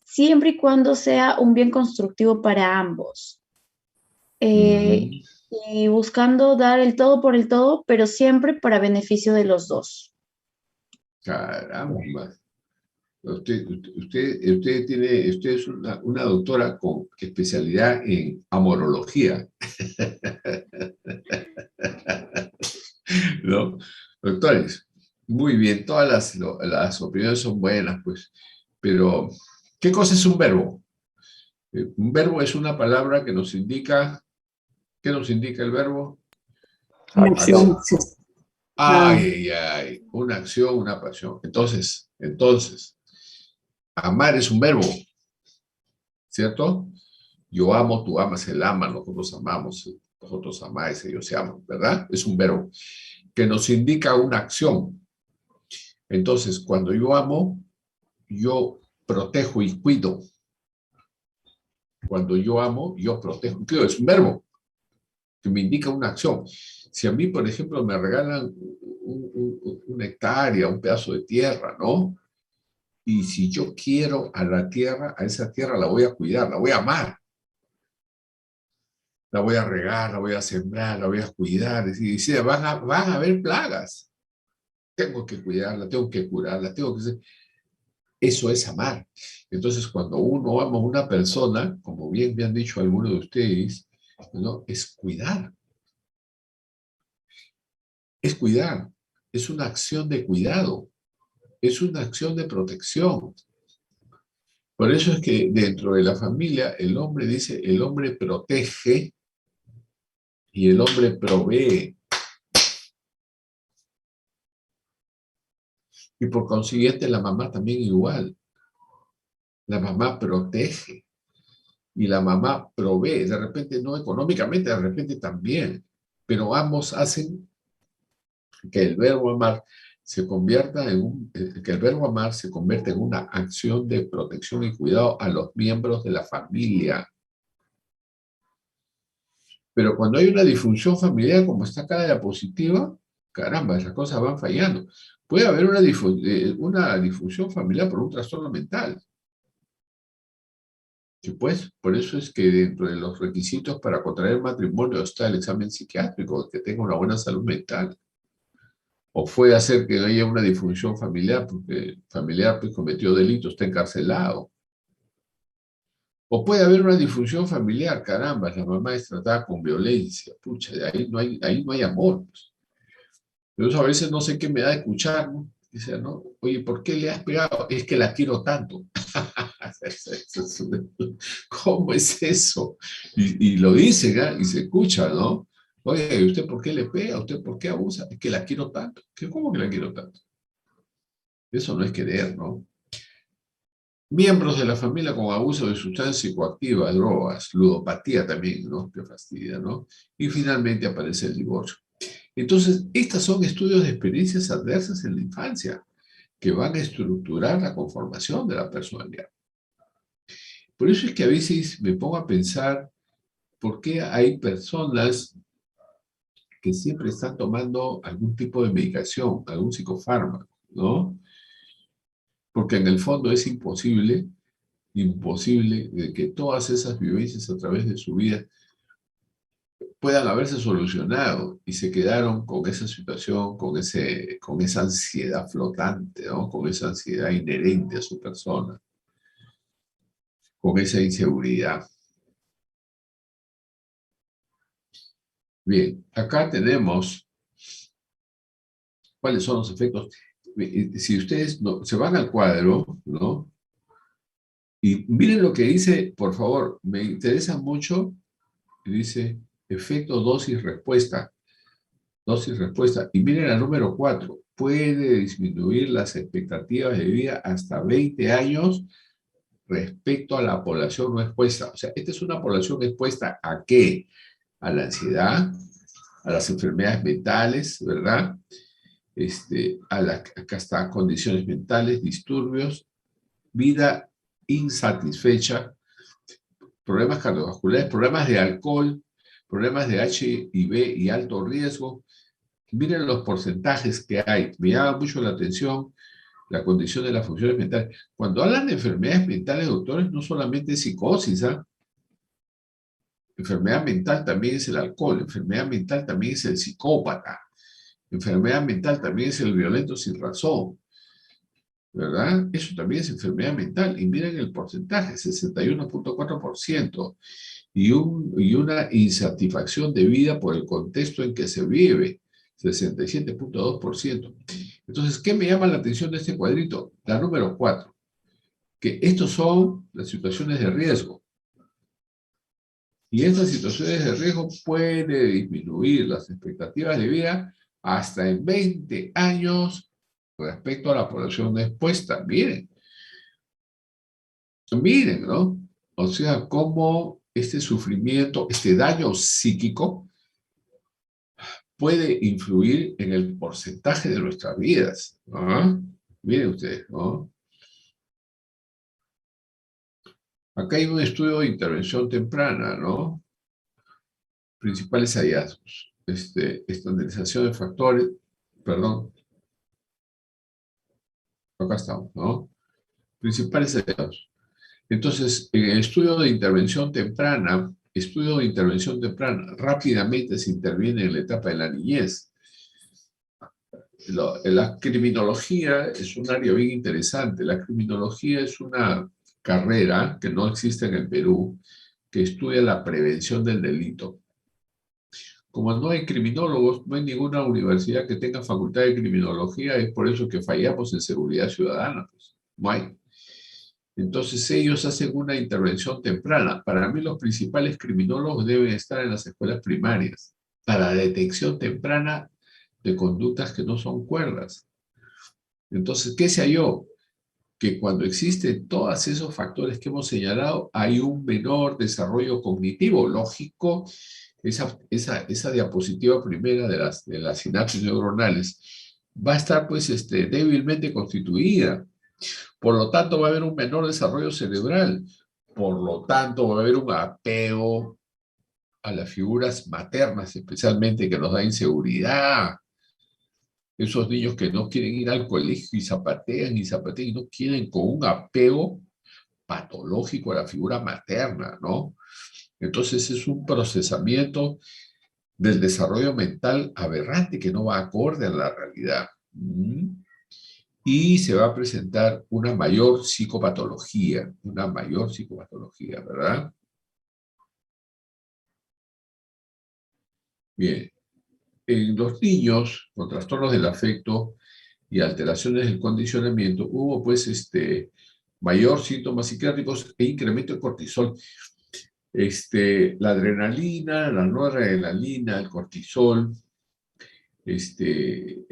siempre y cuando sea un bien constructivo para ambos. Eh, Mm, y buscando dar el todo por el todo, pero siempre para beneficio de los dos. caramba. Usted es una doctora con especialidad en amorología, ¿no? Doctores, muy bien, todas las opiniones son buenas, pues, pero ¿qué cosa es un verbo? Un verbo es una palabra que nos indica, ¿qué nos indica el verbo? Una Acción. acción. Sí. Ah, Ay, ay, ay, una acción, una pasión. Entonces, amar es un verbo, ¿cierto? Yo amo, tú amas, él ama, nosotros amamos, vosotros amáis, ellos se aman, ¿verdad? Es un verbo que nos indica una acción. Entonces, cuando yo amo, yo protejo y cuido. Cuando yo amo, yo protejo y cuido. Es un verbo que me indica una acción. Si a mí, por ejemplo, me regalan una hectárea, un pedazo de tierra, ¿no? Y si yo quiero a la tierra, a esa tierra la voy a cuidar, la voy a amar. La voy a regar, la voy a sembrar, la voy a cuidar. Y dice, van a haber plagas. Tengo que cuidarla, tengo que curarla, tengo que ser... Eso es amar. Entonces, cuando uno ama a una persona, como bien me han dicho algunos de ustedes, ¿no? Es cuidar. Es cuidar. Es una acción de cuidado. Es una acción de protección. Por eso es que dentro de la familia, el hombre dice, el hombre protege y el hombre provee. Y por consiguiente, la mamá también igual. La mamá protege y la mamá provee. De repente no económicamente, de repente también. Pero ambos hacen que el verbo amar se convierta que el verbo amar se convierta en una acción de protección y cuidado a los miembros de la familia. Pero cuando hay una disfunción familiar, como está acá de la diapositiva, caramba, esas cosas van fallando. Puede haber una disfunción familiar por un trastorno mental. Y pues, por eso es que dentro de los requisitos para contraer matrimonio está el examen psiquiátrico, que tenga una buena salud mental. O puede hacer que haya una disfunción familiar, porque el familiar pues, cometió delitos, está encarcelado. O puede haber una disfunción familiar, caramba, la mamá es tratada con violencia. Pucha, ahí no hay amor. Pues. Entonces a veces no sé qué me da de escuchar, ¿no? Dice, ¿no? Oye, ¿por qué le has pegado? Es que la quiero tanto. ¿Cómo es eso? Y lo dicen, ¿eh? Y se escucha, ¿no? Oye, ¿usted por qué le pega? ¿Usted por qué abusa? Es que la quiero tanto. ¿Cómo que la quiero tanto? Eso no es querer, ¿no? Miembros de la familia con abuso de sustancias psicoactivas, drogas, ludopatía también, ¿no? Que fastidia, ¿no? Y finalmente aparece el divorcio. Entonces, estas son estudios de experiencias adversas en la infancia que van a estructurar la conformación de la personalidad. Por eso es que a veces me pongo a pensar por qué hay personas que siempre están tomando algún tipo de medicación, algún psicofármaco, ¿no? Porque en el fondo es imposible de que todas esas vivencias a través de su vida puedan haberse solucionado y se quedaron con esa situación, con esa ansiedad flotante, ¿no? Con esa ansiedad inherente a su persona, con esa inseguridad. Bien, acá tenemos cuáles son los efectos. Si ustedes se van al cuadro, ¿no? Y miren lo que dice, por favor, me interesa mucho, dice efecto dosis-respuesta. Dosis-respuesta. Y miren la número 4. Puede disminuir las expectativas de vida hasta 20 años respecto a la población no expuesta. O sea, esta es una población expuesta ¿a qué? A la ansiedad, a las enfermedades mentales, ¿verdad? Acá está condiciones mentales, disturbios, vida insatisfecha, problemas cardiovasculares, problemas de alcohol, problemas de HIV y alto riesgo. Miren los porcentajes que hay. Me llama mucho la atención la condición de las funciones mentales. Cuando hablan de enfermedades mentales, doctores, no solamente psicosis, ¿ah? Enfermedad mental también es el alcohol, enfermedad mental también es el psicópata, enfermedad mental también es el violento sin razón, ¿verdad? Eso también es enfermedad mental. Y miren el porcentaje, 61.4%. Y una insatisfacción de vida por el contexto en que se vive, 67.2%. Entonces, ¿qué me llama la atención de este cuadrito? La número 4, que estos son las situaciones de riesgo. Y estas situaciones de riesgo pueden disminuir las expectativas de vida hasta en 20 años respecto a la población expuesta. Miren, ¿no? O sea, cómo este sufrimiento, este daño psíquico puede influir en el porcentaje de nuestras vidas. ¿No? Miren ustedes, ¿no? Acá hay un estudio de intervención temprana, ¿no? Principales hallazgos. Estandarización de factores, perdón, Acá estamos, ¿no? Principales hallazgos. Entonces, en el estudio de intervención temprana, rápidamente se interviene en la etapa de la niñez. La criminología es un área bien interesante. La criminología es una carrera que no existe en el Perú, que estudia la prevención del delito. Como no hay criminólogos, no hay ninguna universidad que tenga facultad de criminología, es por eso que fallamos en seguridad ciudadana. Pues. No hay. Entonces ellos hacen una intervención temprana. Para mí los principales criminólogos deben estar en las escuelas primarias para la detección temprana de conductas que no son cuerdas. Entonces, ¿qué se halló? Que cuando existen todos esos factores que hemos señalado, hay un menor desarrollo cognitivo. Lógico, esa diapositiva primera de las sinapsis neuronales va a estar pues débilmente constituida. Por lo tanto, va a haber un menor desarrollo cerebral. Por lo tanto, va a haber un apego a las figuras maternas, especialmente que nos da inseguridad. Esos niños que no quieren ir al colegio y zapatean y no quieren, con un apego patológico a la figura materna, ¿no? Entonces es un procesamiento del desarrollo mental aberrante que no va acorde a la realidad. Y se va a presentar una mayor psicopatología, ¿verdad? Bien, en los niños con trastornos del afecto y alteraciones del condicionamiento hubo pues mayor síntomas psiquiátricos e incremento de cortisol. La adrenalina, la noradrenalina, el cortisol,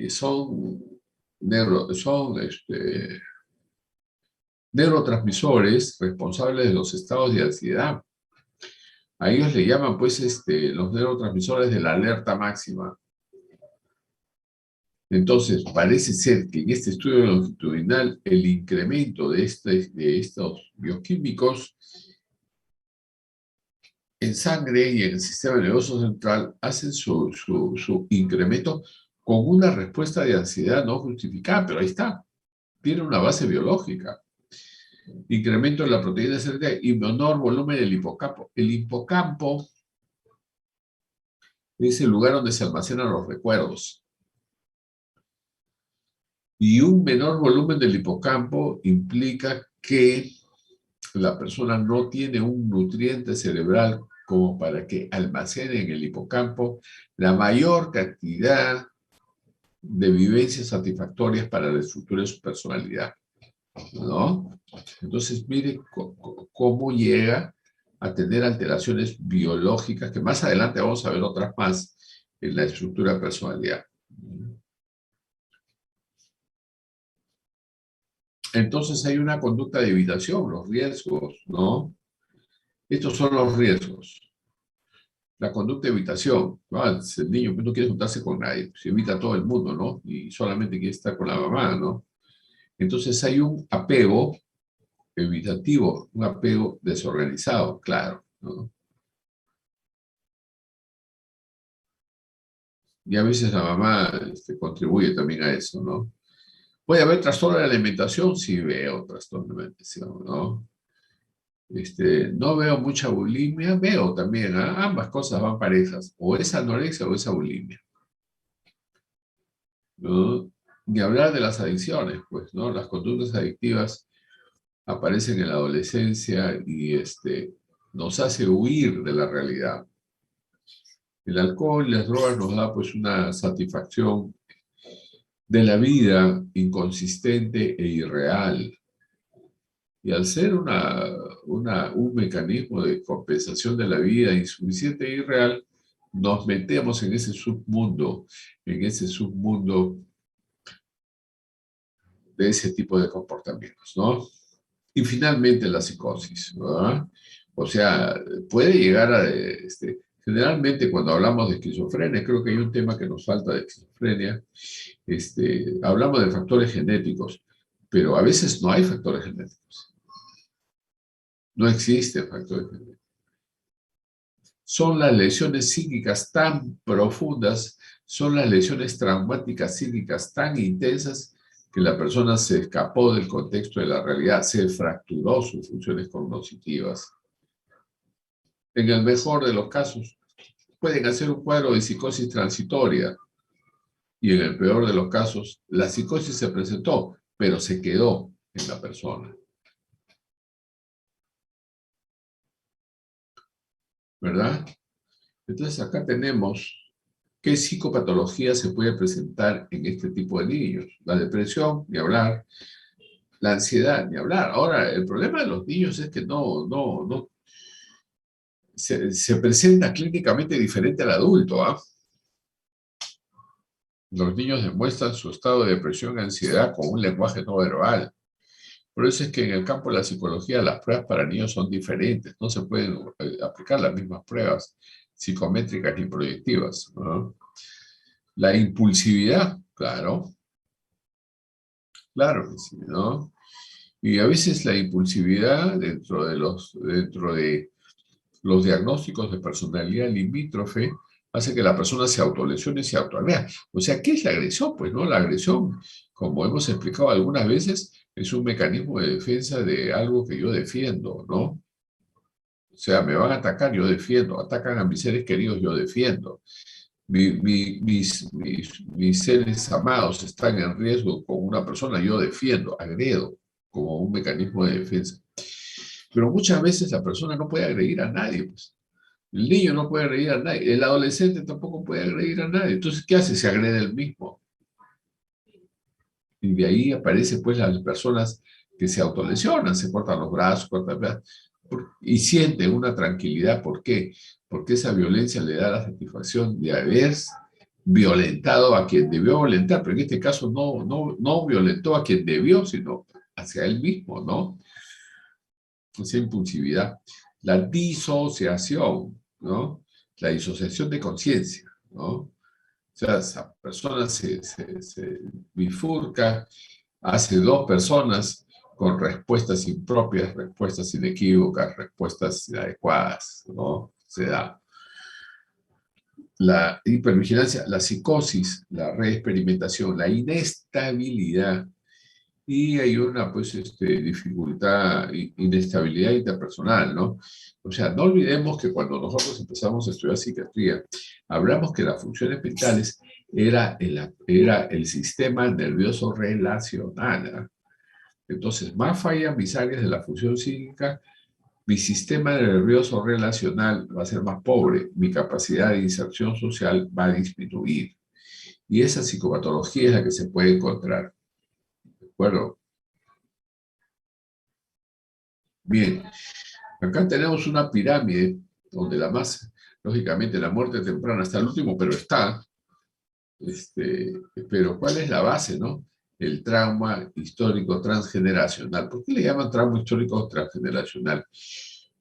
son neurotransmisores responsables de los estados de ansiedad. A ellos le llaman, pues, los neurotransmisores de la alerta máxima. Entonces, parece ser que en este estudio longitudinal, el incremento de estos bioquímicos en sangre y en el sistema nervioso central hacen su incremento con una respuesta de ansiedad no justificada, pero ahí está, tiene una base biológica. Incremento en la proteína cerebral y menor volumen del hipocampo. El hipocampo es el lugar donde se almacenan los recuerdos. Y un menor volumen del hipocampo implica que la persona no tiene un nutriente cerebral como para que almacene en el hipocampo la mayor cantidad de vivencias satisfactorias para la estructura de su personalidad, ¿no? Entonces, mire cómo llega a tener alteraciones biológicas, que más adelante vamos a ver otras más en la estructura de personalidad. Entonces hay una conducta de evitación, los riesgos, ¿no? Estos son los riesgos. La conducta de evitación, ¿no? El niño no quiere juntarse con nadie, se evita a todo el mundo, ¿no? Y solamente quiere estar con la mamá, ¿no? Entonces hay un apego evitativo, un apego desorganizado, claro, ¿no? Y a veces la mamá contribuye también a eso, ¿no? ¿Puede haber trastorno de la alimentación? Sí veo trastorno de alimentación, ¿no? No veo mucha bulimia, veo también, ambas cosas van parejas, o es anorexia o es bulimia, ¿no? Ni hablar de las adicciones, pues, ¿no? Las conductas adictivas aparecen en la adolescencia y nos hace huir de la realidad. El alcohol y las drogas nos da pues una satisfacción de la vida inconsistente e irreal. Y al ser un mecanismo de compensación de la vida insuficiente e irreal, nos metemos en ese submundo de ese tipo de comportamientos, ¿no? Y finalmente la psicosis, ¿verdad? O sea, puede llegar a... generalmente cuando hablamos de esquizofrenia, creo que hay un tema que nos falta de esquizofrenia, hablamos de factores genéticos, pero a veces no hay factores genéticos. No existen factores genéticos. Son las lesiones psíquicas tan profundas, son las lesiones traumáticas psíquicas tan intensas que la persona se escapó del contexto de la realidad, se fracturó sus funciones cognitivas. En el mejor de los casos, pueden hacer un cuadro de psicosis transitoria, y en el peor de los casos, la psicosis se presentó, pero se quedó en la persona. ¿Verdad? Entonces acá tenemos qué psicopatología se puede presentar en este tipo de niños. La depresión, ni hablar. La ansiedad, ni hablar. Ahora, el problema de los niños es que no se presenta clínicamente diferente al adulto, ¿ah? Los niños demuestran su estado de depresión y ansiedad con un lenguaje no verbal. Por eso es que en el campo de la psicología las pruebas para niños son diferentes. No se pueden aplicar las mismas pruebas psicométricas ni proyectivas, ¿no? La impulsividad, claro que sí, ¿no? Y a veces la impulsividad dentro de los diagnósticos de personalidad limítrofe hace que la persona se autolesione y se autoagreda. O sea, ¿qué es la agresión? Pues no, la agresión, como hemos explicado algunas veces, es un mecanismo de defensa de algo que yo defiendo, ¿no? O sea, me van a atacar, yo defiendo. Atacan a mis seres queridos, yo defiendo. Mis seres amados están en riesgo con una persona, yo defiendo, agredo, como un mecanismo de defensa. Pero muchas veces la persona no puede agredir a nadie, pues. El niño no puede agredir a nadie, el adolescente tampoco puede agredir a nadie. Entonces, ¿qué hace? Se agrede él mismo. Y de ahí aparecen pues las personas que se autolesionan, se cortan los brazos, y sienten una tranquilidad. ¿Por qué? Porque esa violencia le da la satisfacción de haber violentado a quien debió violentar, pero en este caso no violentó a quien debió, sino hacia él mismo, ¿no? Esa impulsividad. La disociación, ¿no? La disociación de conciencia, ¿no? O sea, esa persona se bifurca, hace dos personas con respuestas impropias, respuestas inequívocas, respuestas inadecuadas, ¿no? Se da la hipervigilancia, la psicosis, la reexperimentación, la inestabilidad, y hay una pues, dificultad, inestabilidad interpersonal, ¿no? O sea, no olvidemos que cuando nosotros empezamos a estudiar psiquiatría, hablamos que las funciones mentales era el sistema nervioso relacional, ¿eh? Entonces, más fallan mis áreas de la función psíquica, mi sistema nervioso relacional va a ser más pobre, mi capacidad de inserción social va a disminuir. Y esa psicopatología es la que se puede encontrar. ¿De acuerdo? Bien, acá tenemos una pirámide donde lógicamente, la muerte temprana está al último, pero está. Pero ¿cuál es la base, no? El trauma histórico transgeneracional. ¿Por qué le llaman trauma histórico transgeneracional?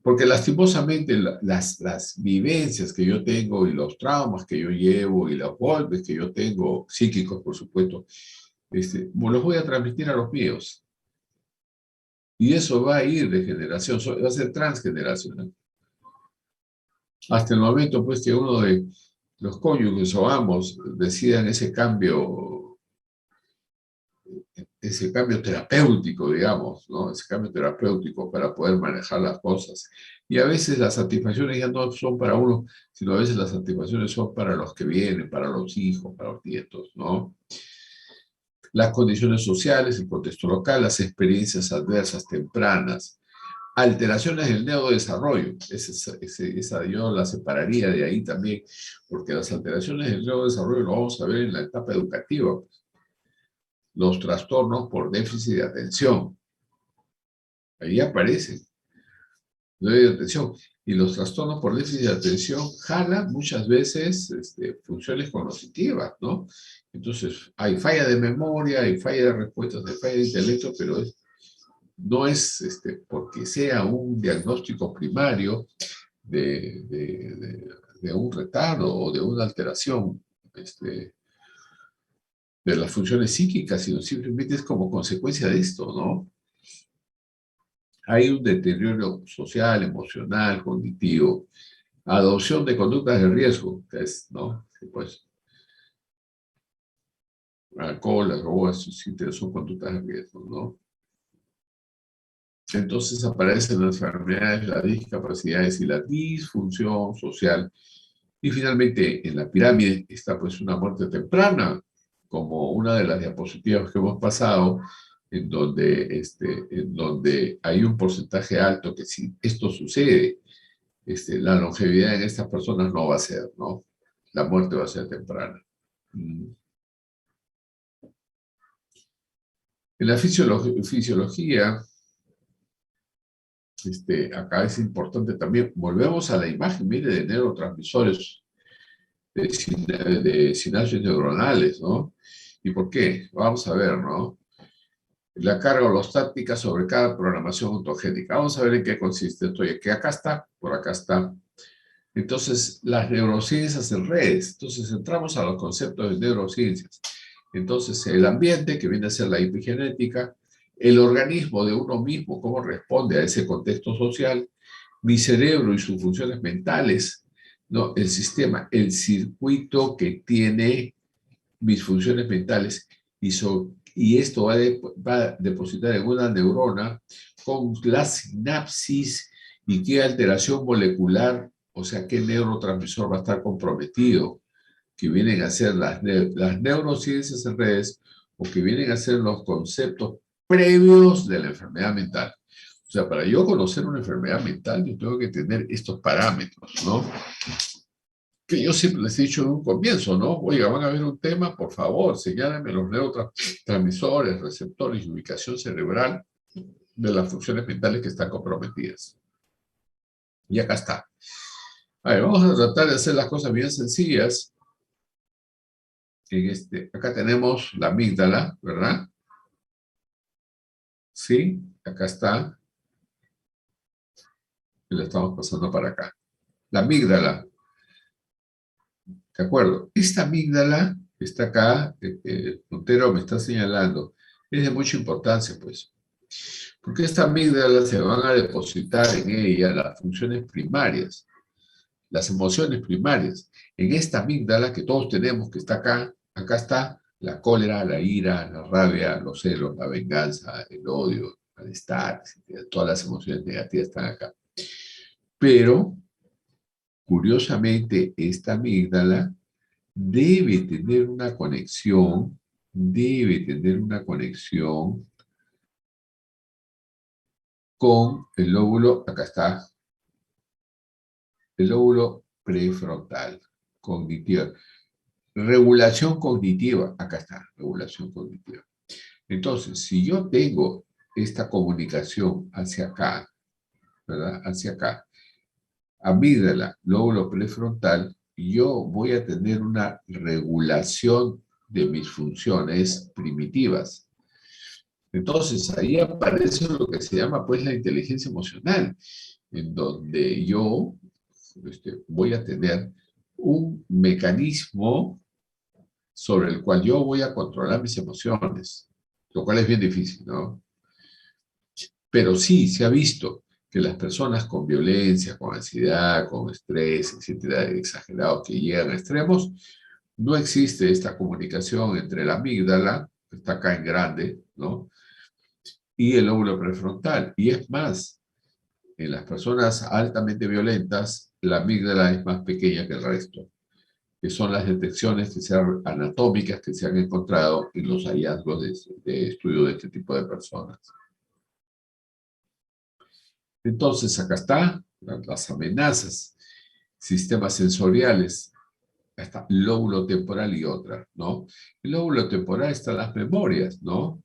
Porque lastimosamente las vivencias que yo tengo y los traumas que yo llevo y los golpes que yo tengo, psíquicos por supuesto, los voy a transmitir a los míos. Y eso va a ir de generación, va a ser transgeneracional. Hasta el momento, pues, que uno de los cónyuges o ambos decidan ese cambio terapéutico, digamos, ¿no? Ese cambio terapéutico para poder manejar las cosas. Y a veces las satisfacciones ya no son para uno, sino a veces las satisfacciones son para los que vienen, para los hijos, para los nietos, ¿no? Las condiciones sociales, el contexto local, las experiencias adversas tempranas, alteraciones del neurodesarrollo. Esa yo la separaría de ahí también, porque las alteraciones del neurodesarrollo lo vamos a ver en la etapa educativa. Los trastornos por déficit de atención. Ahí aparecen. Déficit de atención. Y los trastornos por déficit de atención jalan muchas veces funciones cognitivas, ¿no? Entonces, hay falla de memoria, hay falla de respuestas, hay falla de intelecto, pero no es porque sea un diagnóstico primario de un retardo o de una alteración de las funciones psíquicas, sino simplemente es como consecuencia de esto, ¿no? Hay un deterioro social, emocional, cognitivo, adopción de conductas de riesgo, que es, ¿no? Pues, alcohol, las drogas, son conductas de riesgo, ¿no? Entonces aparecen las enfermedades, las discapacidades y la disfunción social. Y finalmente, en la pirámide está pues una muerte temprana, como una de las diapositivas que hemos pasado, en donde hay un porcentaje alto que si esto sucede, la longevidad en estas personas no va a ser, ¿no? La muerte va a ser temprana. En la fisiología, acá es importante también, volvemos a la imagen, mire, de neurotransmisores, de sinapsis neuronales, ¿no? ¿Y por qué? Vamos a ver, ¿no? La carga holostática sobre cada programación autogénica. Vamos a ver en qué consiste esto. Que acá está, por acá está. Entonces, las neurociencias en redes. Entonces, entramos a los conceptos de neurociencias. Entonces, el ambiente, que viene a ser la epigenética, el organismo de uno mismo, cómo responde a ese contexto social, mi cerebro y sus funciones mentales, ¿no? El sistema, el circuito que tiene mis funciones mentales y esto va a depositar en una neurona con la sinapsis y qué alteración molecular, o sea, qué neurotransmisor va a estar comprometido, que vienen a ser las neurociencias en redes o que vienen a ser los conceptos previos de la enfermedad mental. O sea, para yo conocer una enfermedad mental, yo tengo que tener estos parámetros, ¿no? Que yo siempre les he dicho en un comienzo, ¿no? Oiga, van a ver un tema, por favor, señálenme los neurotransmisores, receptores y ubicación cerebral de las funciones mentales que están comprometidas. Y acá está. A ver, vamos a tratar de hacer las cosas bien sencillas. Acá tenemos la amígdala, ¿verdad? Sí, acá está. Y la estamos pasando para acá. La amígdala. ¿De acuerdo? Esta amígdala está acá, Montero me está señalando, es de mucha importancia, pues. Porque esta amígdala se van a depositar en ella las funciones primarias, las emociones primarias. En esta amígdala que todos tenemos, que está acá, acá está la cólera, la ira, la rabia, los celos, la venganza, el odio, el malestar, todas las emociones negativas están acá. Pero, curiosamente, esta amígdala debe tener una conexión con el lóbulo, acá está, el lóbulo prefrontal, cognitiva. Regulación cognitiva, acá está, regulación cognitiva. Entonces, si yo tengo esta comunicación hacia acá, ¿verdad? Hacia acá, amígdala, lóbulo prefrontal, yo voy a tener una regulación de mis funciones primitivas. Entonces, ahí aparece lo que se llama, pues, la inteligencia emocional, en donde yo voy a tener un mecanismo sobre el cual yo voy a controlar mis emociones, lo cual es bien difícil, ¿no? Pero sí, se ha visto que las personas con violencia, con ansiedad, con estrés, etcétera, exagerados, que llegan a extremos, no existe esta comunicación entre la amígdala, que está acá en grande, ¿no? Y el lóbulo prefrontal. Y es más, en las personas altamente violentas, la amígdala es más pequeña que el resto, que son las detecciones anatómicas que se han encontrado en los hallazgos de estudio de este tipo de personas. Entonces, acá está las amenazas, sistemas sensoriales, está lóbulo temporal y otras, ¿no? El lóbulo temporal están las memorias, ¿no?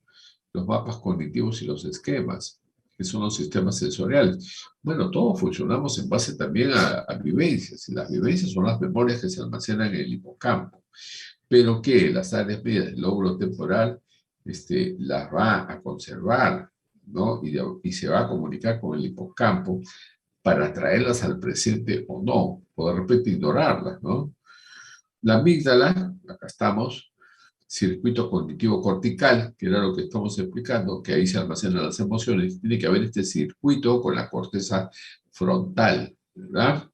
Los mapas cognitivos y los esquemas, que son los sistemas sensoriales. Bueno, todos funcionamos en base también a vivencias, y las vivencias son las memorias que se almacenan en el hipocampo, pero que las áreas medias del lóbulo temporal las va a conservar, ¿no? Y se va a comunicar con el hipocampo para traerlas al presente o no, o de repente ignorarlas, ¿no? La amígdala, acá estamos, circuito cognitivo cortical, que era lo que estamos explicando, que ahí se almacenan las emociones, tiene que haber este circuito con la corteza frontal, ¿verdad?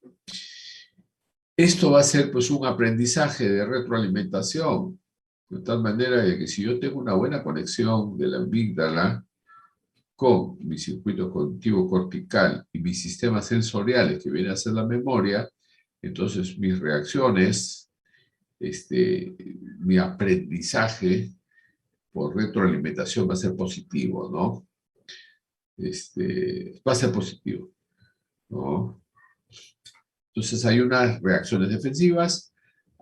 Esto va a ser pues un aprendizaje de retroalimentación, De tal manera de que si yo tengo una buena conexión de la amígdala con mi circuito cognitivo cortical y mis sistemas sensoriales que vienen a ser la memoria, entonces mis reacciones, mi aprendizaje por retroalimentación va a ser positivo, ¿no? Va a ser positivo, ¿no? Entonces hay unas reacciones defensivas,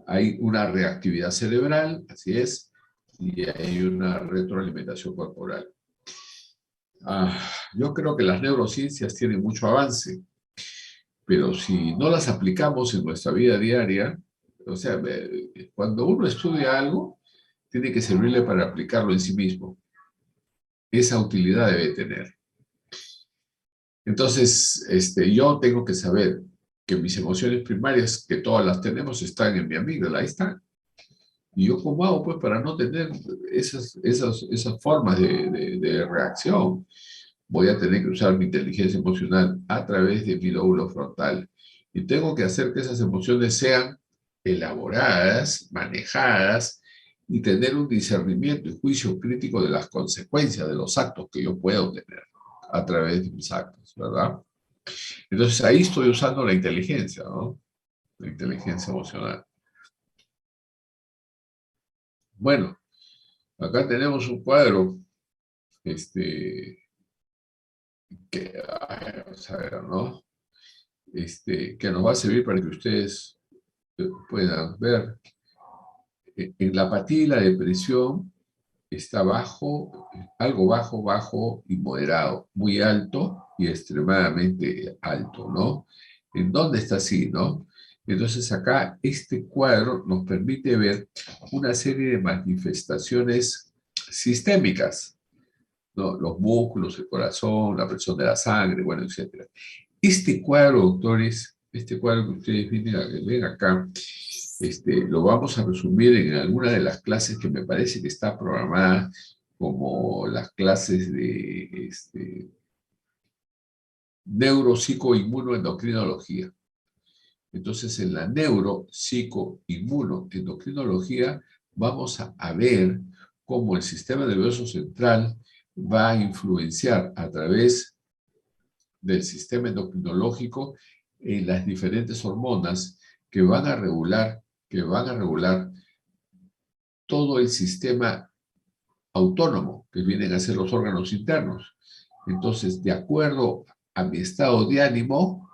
hay una reactividad cerebral, así es, y hay una retroalimentación corporal. Yo creo que las neurociencias tienen mucho avance, pero si no las aplicamos en nuestra vida diaria, o sea, cuando uno estudia algo, tiene que servirle para aplicarlo en sí mismo. Esa utilidad debe tener. Entonces, yo tengo que saber que mis emociones primarias, que todas las tenemos, están en mi amígdala, ahí están. Y yo, ¿cómo hago, pues, para no tener esas formas de reacción? Voy a tener que usar mi inteligencia emocional a través de mi lóbulo frontal. Y tengo que hacer que esas emociones sean elaboradas, manejadas, y tener un discernimiento y juicio crítico de las consecuencias de los actos que yo puedo tener a través de mis actos, ¿verdad? Entonces ahí estoy usando la inteligencia, ¿no? La inteligencia emocional. Bueno, acá tenemos un cuadro, vamos a ver, ¿no? Que nos va a servir para que ustedes puedan ver. En la apatía y la depresión está bajo, algo bajo, bajo y moderado, muy alto y extremadamente alto, ¿no? ¿En dónde está así, no? Entonces acá este cuadro nos permite ver una serie de manifestaciones sistémicas, ¿no? Los músculos, el corazón, la presión de la sangre, bueno, etc. Este cuadro, doctores, este cuadro que ustedes ven acá, lo vamos a resumir en alguna de las clases que me parece que está programada como las clases de neuropsicoinmunoendocrinología. Entonces, en la neuropsicoinmunoendocrinología vamos a ver cómo el sistema nervioso central va a influenciar a través del sistema endocrinológico en las diferentes hormonas que van a regular todo el sistema autónomo que vienen a ser los órganos internos. Entonces, de acuerdo a mi estado de ánimo,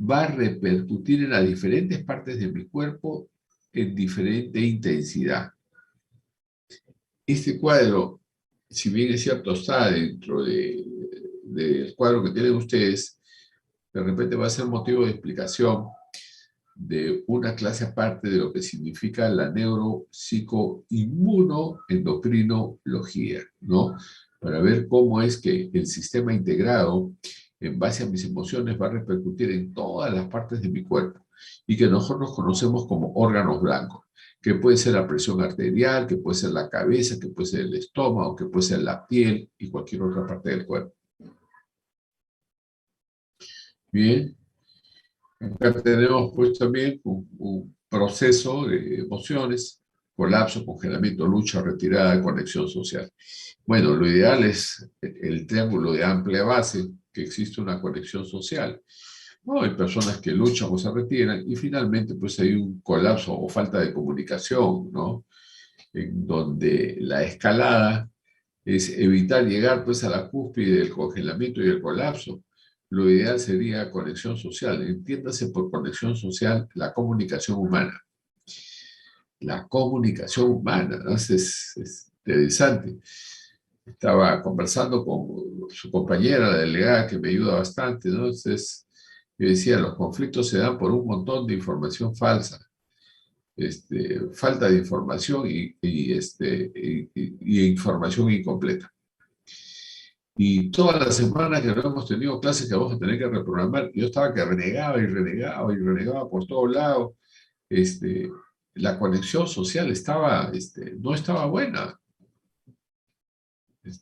va a repercutir en las diferentes partes de mi cuerpo en diferente intensidad. Este cuadro, si bien es cierto, está dentro del cuadro que tienen ustedes, de repente va a ser motivo de explicación de una clase aparte de lo que significa la neuropsicoinmunoendocrinología, ¿no? Para ver cómo es que el sistema integrado, en base a mis emociones, va a repercutir en todas las partes de mi cuerpo y que nosotros conocemos como órganos blancos, que puede ser la presión arterial, que puede ser la cabeza, que puede ser el estómago, que puede ser la piel y cualquier otra parte del cuerpo. Bien. Acá tenemos pues también un proceso de emociones, colapso, congelamiento, lucha, retirada, conexión social. Bueno, lo ideal es el triángulo de amplia base, que existe una conexión social. No, hay personas que luchan o se retiran y finalmente pues hay un colapso o falta de comunicación, ¿no? En donde la escalada es evitar llegar pues a la cúspide del congelamiento y el colapso. Lo ideal sería conexión social. Entiéndase por conexión social la comunicación humana. La comunicación humana, ¿no? Es interesante. Estaba conversando con su compañera, la delegada, que me ayuda bastante, ¿no? Entonces, yo decía, los conflictos se dan por un montón de información falsa. Falta de información y información incompleta. Y todas las semanas que no hemos tenido clases que vamos a tener que reprogramar, yo estaba que renegaba y renegaba y renegaba por todos lados. La conexión social no estaba buena.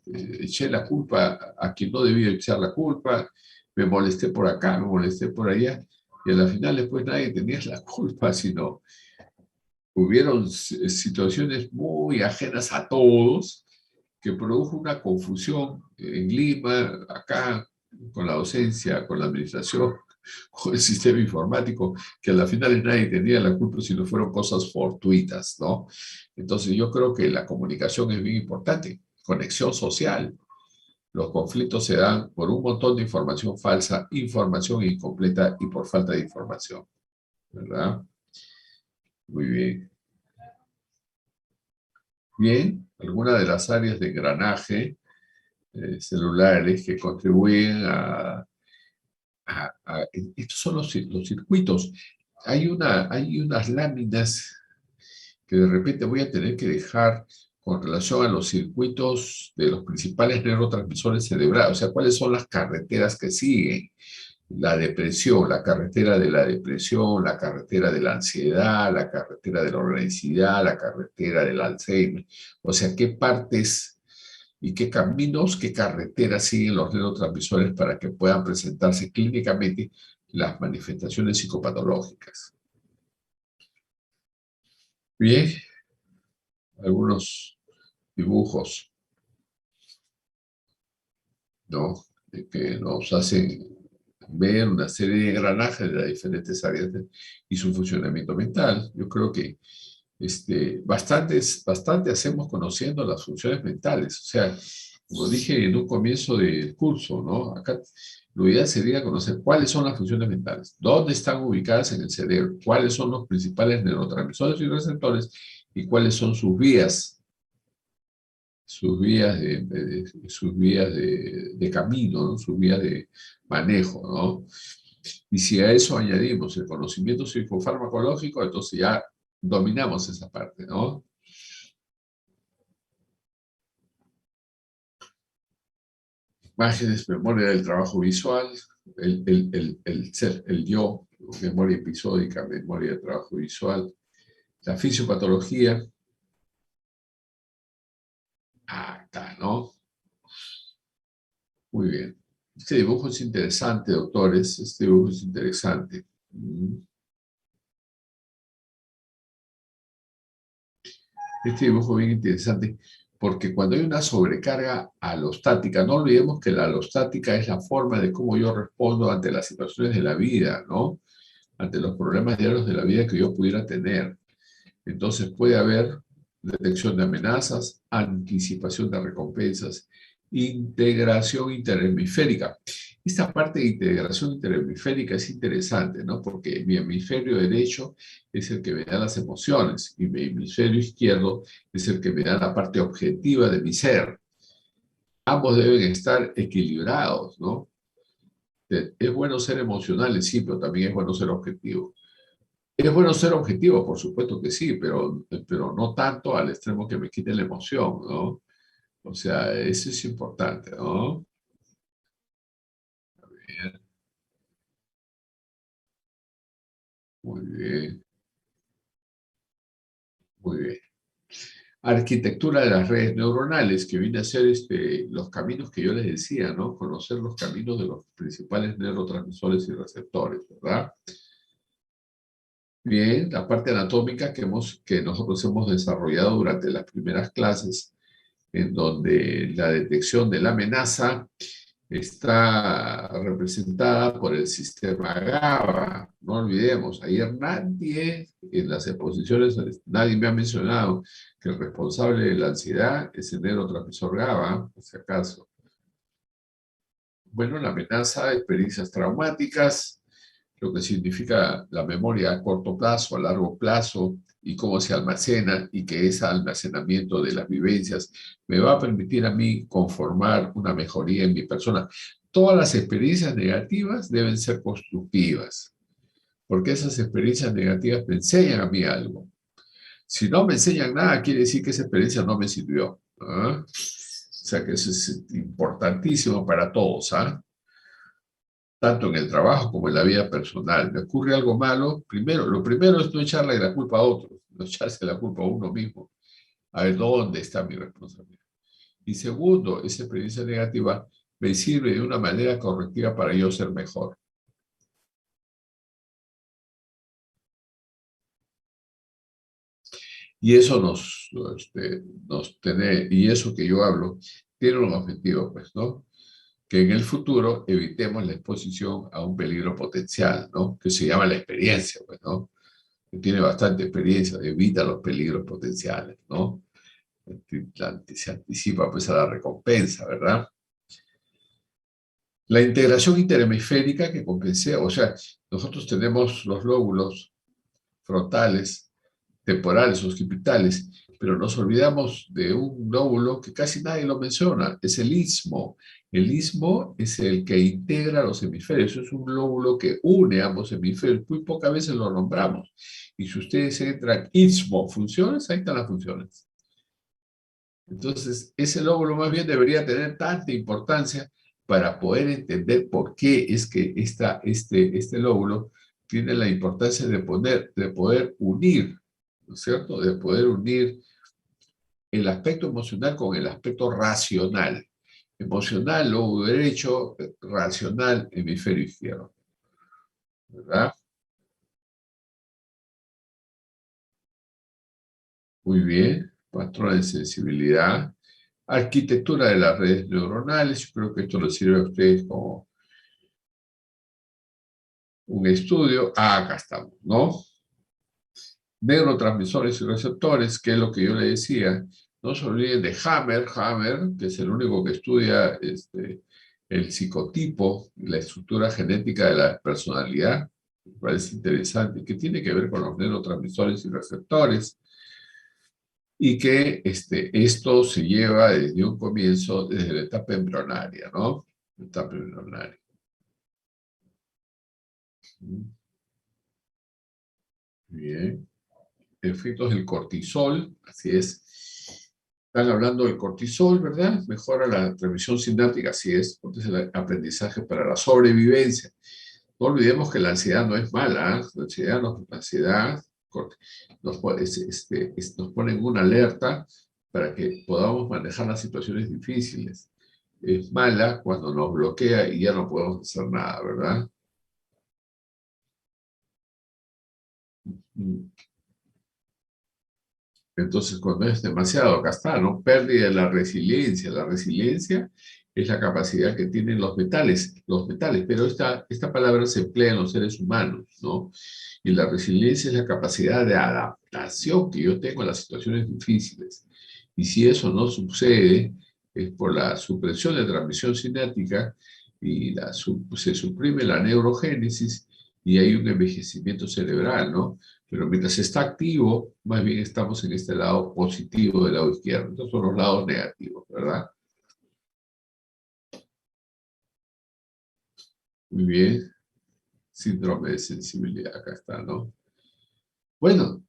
Eché la culpa a quien no debía echar la culpa, me molesté por acá, me molesté por allá. Y a la final después nadie tenía la culpa, sino hubieron situaciones muy ajenas a todos que produjo una confusión en Lima, acá, con la docencia, con la administración, con el sistema informático, que a la final nadie tenía la culpa, sino fueron cosas fortuitas, ¿no? Entonces yo creo que la comunicación es bien importante, conexión social. Los conflictos se dan por un montón de información falsa, información incompleta y por falta de información, ¿verdad? Muy bien. Bien, algunas de las áreas de engranaje celulares que contribuyen estos son los circuitos. Hay unas láminas que de repente voy a tener que dejar con relación a los circuitos de los principales neurotransmisores cerebrales, o sea, cuáles son las carreteras que siguen. La depresión, la carretera de la depresión, la carretera de la ansiedad, la carretera de la organicidad, la carretera del Alzheimer. O sea, qué partes y qué caminos, qué carreteras siguen los neurotransmisores para que puedan presentarse clínicamente las manifestaciones psicopatológicas. Bien, algunos dibujos, ¿no? Que nos hacen ver una serie de engranajes de las diferentes áreas y su funcionamiento mental. Yo creo que bastante hacemos conociendo las funciones mentales. O sea, como dije en un comienzo del curso, ¿no? Acá lo ideal sería conocer cuáles son las funciones mentales, dónde están ubicadas en el cerebro, cuáles son los principales neurotransmisores y receptores y cuáles son sus vías de camino, ¿no? Sus vías de manejo, ¿no? Y si a eso añadimos el conocimiento psicofarmacológico, entonces ya dominamos esa parte, ¿no? Imágenes, memoria del trabajo visual, el yo, memoria episódica, memoria del trabajo visual, la fisiopatología. Ah, está, ¿no? Muy bien. Este dibujo es interesante, doctores. Este dibujo es interesante. Este dibujo es bien interesante porque cuando hay una sobrecarga alostática, no olvidemos que la alostática es la forma de cómo yo respondo ante las situaciones de la vida, ¿no? Ante los problemas diarios de la vida que yo pudiera tener. Entonces puede haber detección de amenazas, anticipación de recompensas, integración interhemisférica. Esta parte de integración interhemisférica es interesante, ¿no? Porque mi hemisferio derecho es el que me da las emociones y mi hemisferio izquierdo es el que me da la parte objetiva de mi ser. Ambos deben estar equilibrados, ¿no? Es bueno ser emocionales, sí, pero también es bueno ser objetivo. Es bueno ser objetivo, por supuesto que sí, pero no tanto al extremo que me quite la emoción, ¿no? O sea, eso es importante, ¿no? Bien, muy bien, muy bien. Arquitectura de las redes neuronales, que viene a ser los caminos que yo les decía, ¿no? Conocer los caminos de los principales neurotransmisores y receptores, ¿verdad? Bien, la parte anatómica que nosotros hemos desarrollado durante las primeras clases, en donde la detección de la amenaza está representada por el sistema GABA. No olvidemos, ayer nadie en las exposiciones, nadie me ha mencionado que el responsable de la ansiedad es el neurotransmisor GABA, por si acaso. Bueno, la amenaza, experiencias traumáticas, lo que significa la memoria a corto plazo, a largo plazo, y cómo se almacena, y que ese almacenamiento de las vivencias me va a permitir a mí conformar una mejoría en mi persona. Todas las experiencias negativas deben ser constructivas, porque esas experiencias negativas me enseñan a mí algo. Si no me enseñan nada, quiere decir que esa experiencia no me sirvió. ¿Ah? O sea que eso es importantísimo para todos, ¿ah? Tanto en el trabajo como en la vida personal. Me ocurre algo malo, lo primero es no echarle la culpa a otros, no echarse la culpa a uno mismo. A ver, ¿dónde está mi responsabilidad? Y segundo, esa experiencia negativa me sirve de una manera correctiva para yo ser mejor. Y eso y eso que yo hablo, tiene un objetivo, pues, ¿no? Que en el futuro evitemos la exposición a un peligro potencial, ¿no? Que se llama la experiencia, pues, ¿no? Que tiene bastante experiencia, evita los peligros potenciales, ¿no? Se anticipa, pues, a la recompensa, ¿verdad? La integración interhemisférica que compensé, o sea, nosotros tenemos los lóbulos frontales, temporales, occipitales, pero nos olvidamos de un lóbulo que casi nadie lo menciona, es el istmo. El istmo es el que integra los hemisferios, es un lóbulo que une ambos hemisferios, muy pocas veces lo nombramos. Y si ustedes entran istmo, funciones, ahí están las funciones. Entonces, ese lóbulo más bien debería tener tanta importancia para poder entender por qué es que este lóbulo tiene la importancia de poder unir, ¿no es cierto? De poder unir el aspecto emocional con el aspecto racional. Emocional, lóbulo derecho, racional, hemisferio izquierdo. ¿Verdad? Muy bien. Patrón de sensibilidad. Arquitectura de las redes neuronales. Yo creo que esto les sirve a ustedes como un estudio. Acá estamos, ¿no? Neurotransmisores y receptores, que es lo que yo le decía. No se olviden de Hammer, que es el único que estudia el psicotipo, la estructura genética de la personalidad. Me parece interesante, que tiene que ver con los neurotransmisores y receptores, y que esto se lleva desde un comienzo, desde la etapa embrionaria, ¿no? La etapa embrionaria. Bien. Efectos del cortisol, así es. Están hablando del cortisol, ¿verdad? Mejora la transmisión sináptica, así es, porque es el aprendizaje para la sobrevivencia. No olvidemos que la ansiedad no es mala, ¿eh? La ansiedad nos pone en una alerta para que podamos manejar las situaciones difíciles. Es mala cuando nos bloquea y ya no podemos hacer nada, ¿verdad? Entonces, cuando es demasiado, acá está, ¿no? Pérdida de la resiliencia. La resiliencia es la capacidad que tienen los metales, pero esta palabra se emplea en los seres humanos, ¿no? Y la resiliencia es la capacidad de adaptación que yo tengo a las situaciones difíciles. Y si eso no sucede, es por la supresión de transmisión cinética y se suprime la neurogénesis y hay un envejecimiento cerebral, ¿no? Pero mientras está activo, más bien estamos en este lado positivo del lado izquierdo. Estos son los lados negativos, ¿verdad? Muy bien. Síndrome de sensibilidad, acá está, ¿no? Bueno,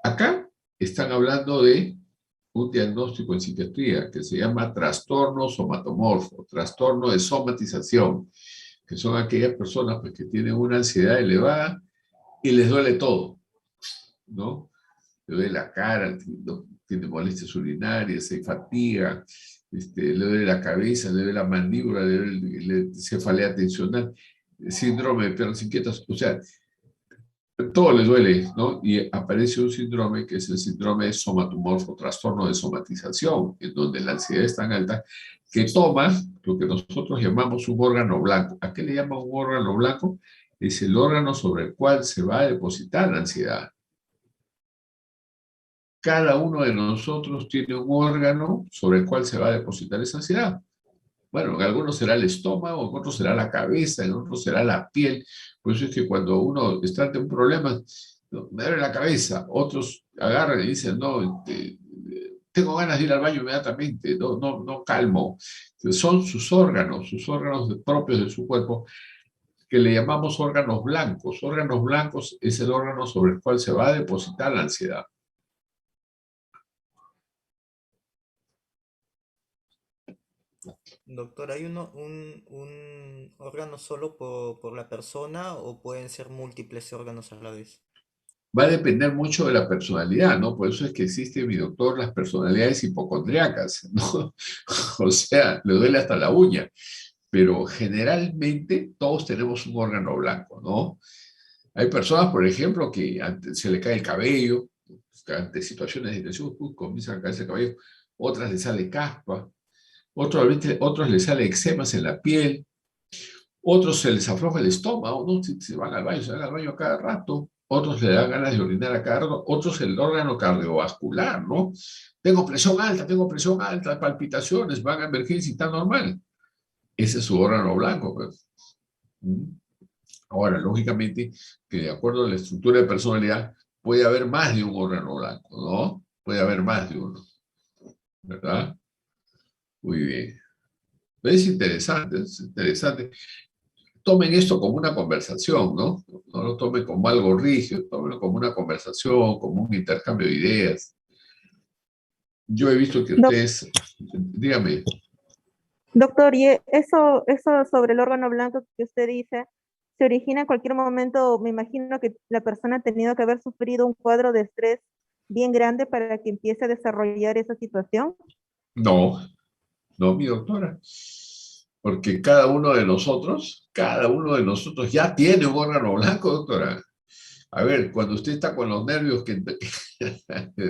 acá están hablando de un diagnóstico en psiquiatría que se llama trastorno somatomorfo, trastorno de somatización, que son aquellas personas pues, que tienen una ansiedad elevada y les duele todo, ¿no? Le duele la cara, tiene molestias urinarias, se fatiga, le duele la cabeza, le duele la mandíbula, le duele cefalea tensional, síndrome de piernas inquietas, o sea, todo les duele, ¿no? Y aparece un síndrome que es el síndrome somatomorfo, trastorno de somatización, en donde la ansiedad es tan alta que toma lo que nosotros llamamos un órgano blanco. ¿A qué le llaman un órgano blanco? Es el órgano sobre el cual se va a depositar la ansiedad. Cada uno de nosotros tiene un órgano sobre el cual se va a depositar esa ansiedad. Bueno, en algunos será el estómago, en otros será la cabeza, en otros será la piel. Por eso es que cuando uno está ante un problema, no, me duele la cabeza, otros agarran y dicen, no, tengo ganas de ir al baño inmediatamente, no calmo. Son sus órganos propios de su cuerpo, que le llamamos órganos blancos. Órganos blancos es el órgano sobre el cual se va a depositar la ansiedad. Doctor, ¿hay un órgano solo por la persona o pueden ser múltiples órganos a la vez? Va a depender mucho de la personalidad, ¿no? Por eso es que existe, mi doctor, las personalidades hipocondriacas, ¿no? O sea, le duele hasta la uña, pero generalmente todos tenemos un órgano blanco, ¿no? Hay personas, por ejemplo, que se le cae el cabello, ante situaciones de tensión, comienzan a caerse el cabello, otras les sale caspa, otros les sale eczemas en la piel, otros se les afloja el estómago, ¿no? Se van al baño, se van al baño a cada rato, otros le dan ganas de orinar a cada rato, otros el órgano cardiovascular, ¿no? Tengo presión alta, palpitaciones, van a emergencia y está normal. Ese es su órgano blanco, pues. Ahora, lógicamente, que de acuerdo a la estructura de personalidad, puede haber más de un órgano blanco, ¿no? Puede haber más de uno, ¿verdad? Muy bien. Es interesante, es interesante. Tomen esto como una conversación, ¿no? No lo tomen como algo rígido, tómenlo como una conversación, como un intercambio de ideas. Yo he visto que ustedes, dígame. Doctor, y eso sobre el órgano blanco que usted dice, ¿se origina en cualquier momento? Me imagino que la persona ha tenido que haber sufrido un cuadro de estrés bien grande para que empiece a desarrollar esa situación. No, no, mi doctora. Porque cada uno de nosotros ya tiene un órgano blanco, doctora. A ver, cuando usted está con los nervios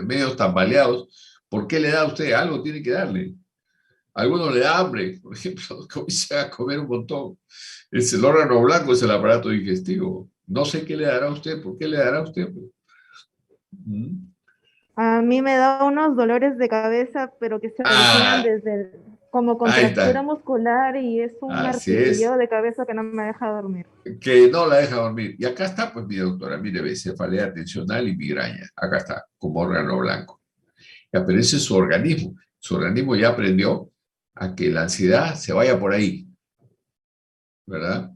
medio tambaleados, ¿por qué le da a usted? Algo tiene que darle. A algunos le da hambre, por ejemplo, comienza a comer un montón. Es el órgano blanco, es el aparato digestivo. No sé qué le dará a usted, ¿por qué le dará a usted? A mí me da unos dolores de cabeza, pero que se originan desde como contractura muscular y es un martillo de cabeza que no me deja dormir. Que no la deja dormir. Y acá está, pues, mi doctora, mire, cefalea tensional y migraña. Acá está, como órgano blanco. Ya, pero ese es su organismo. Su organismo ya aprendió a que la ansiedad se vaya por ahí, ¿verdad?